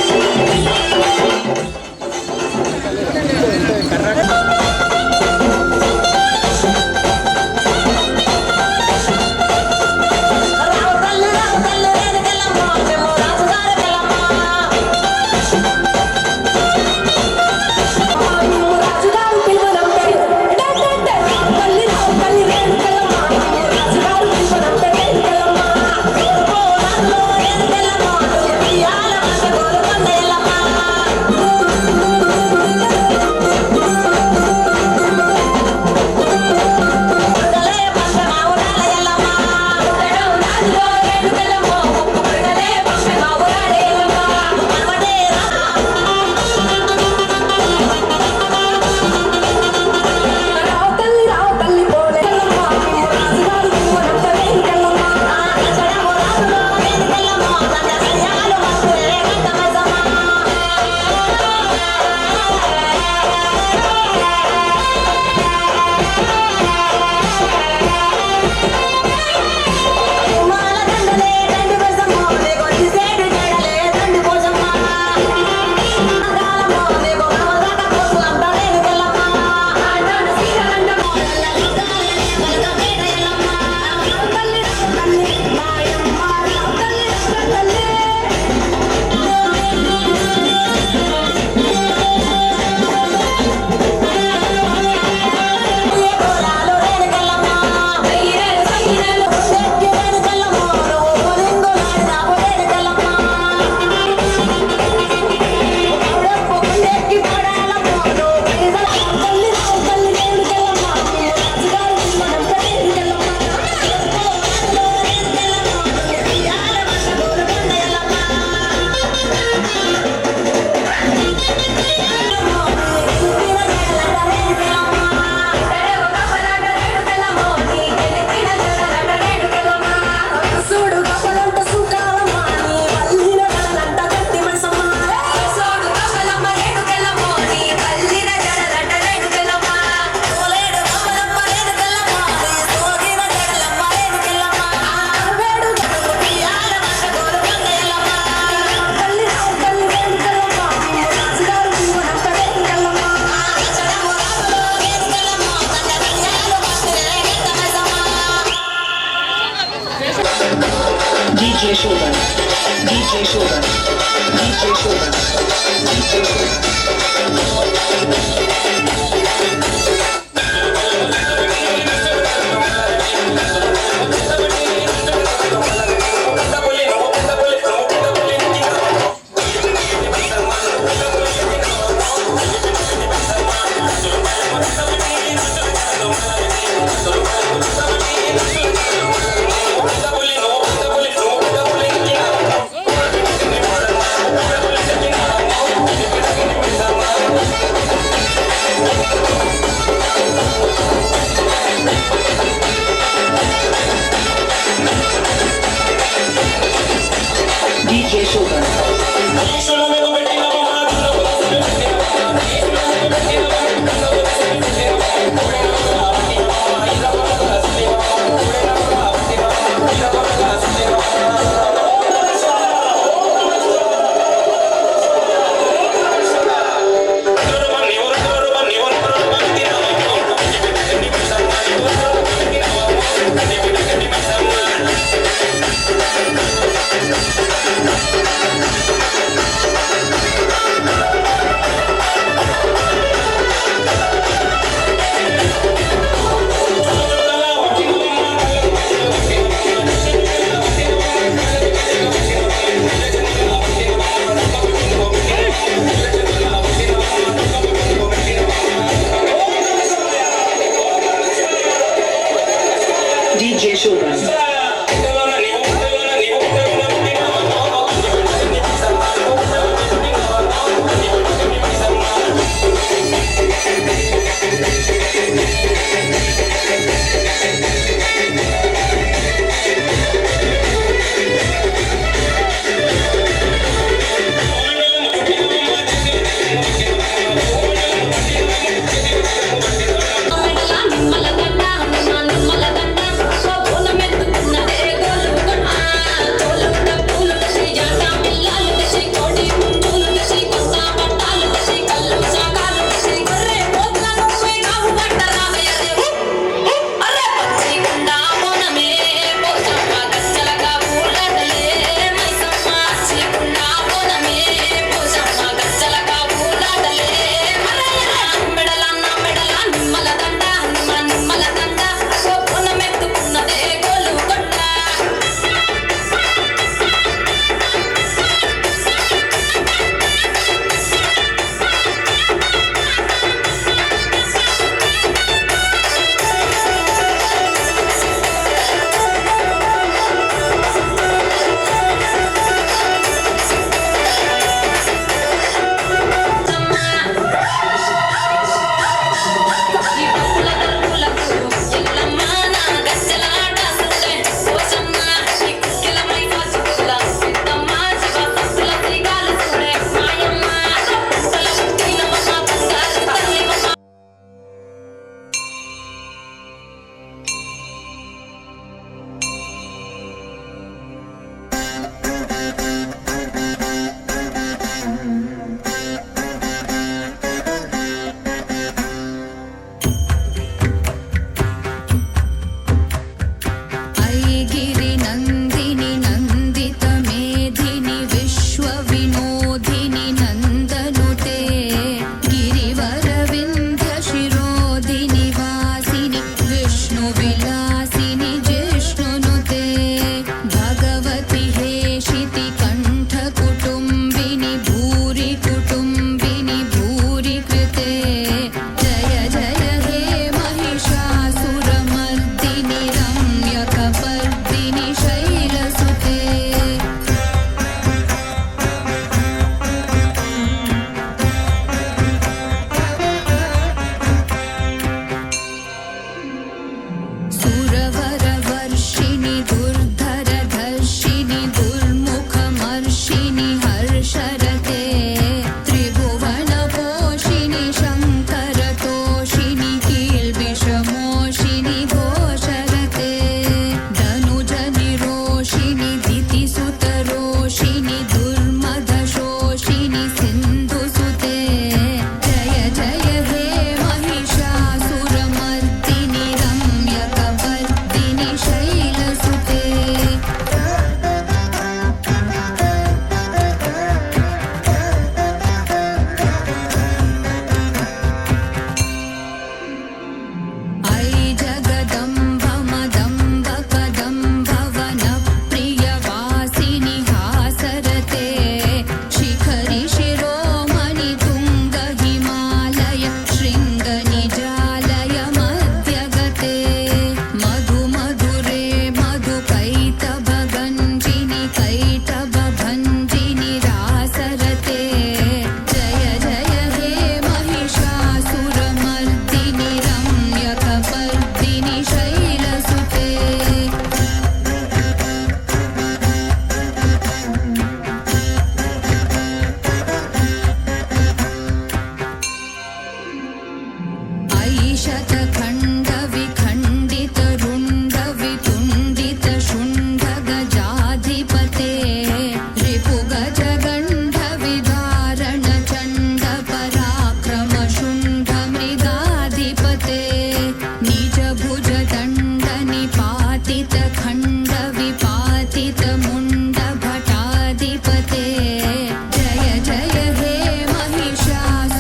జయశోదాన్.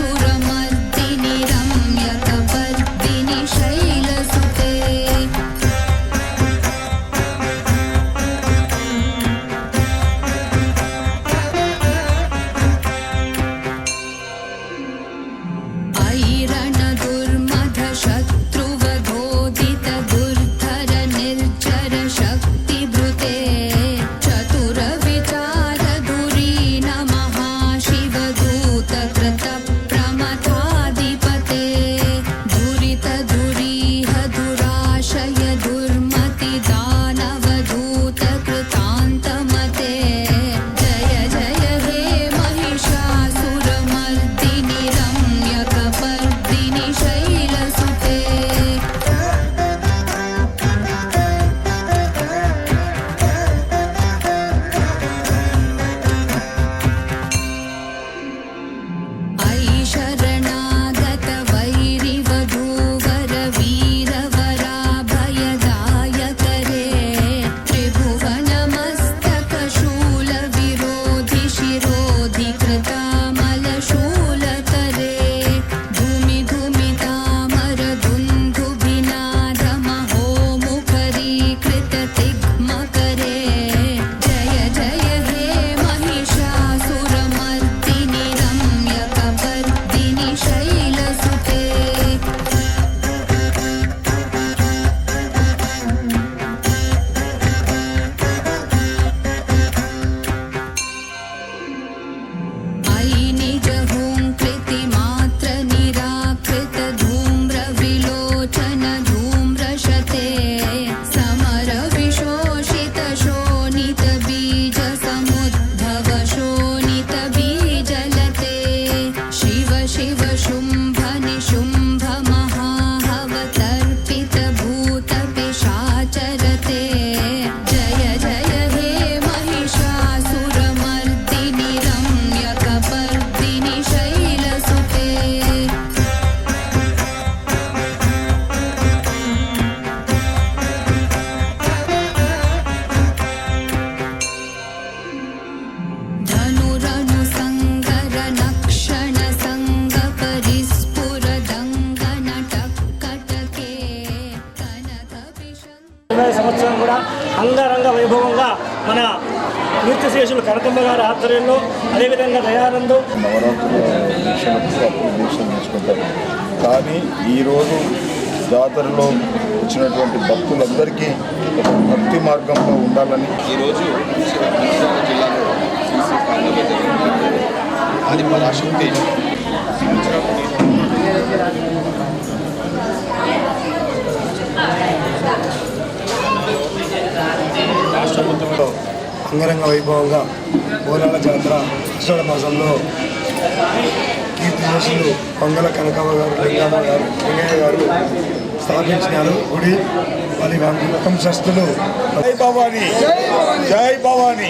महिषासुरमर्दिनि रम्यकपर्दिनि 2020 సంవత్సరం కూడా అంగరంగ వైభవంగా మన కీర్తిశేషులు కనకమ్మ గారి ఆధ్వర్యంలో, అదేవిధంగా దయానందం తీసుకుంటారు. కానీ ఈరోజు జాతరలో వచ్చినటువంటి భక్తులందరికీ ఒక భక్తి మార్గంలో ఉండాలని ఈరోజు జిల్లాలో ఆది పరాశక్తి రాష్ట్ర మొత్తంలో అంగరంగ వైభవంగా బోనాల జాతర ఆషాఢ మాసంలో కీర్తిశేషులు పొంగల కనకమ్మ గారు లింగయ్య గారు స్థాపించినారు గుడి. మరి వంశస్థులు జై భవానీ, జై భవానీ.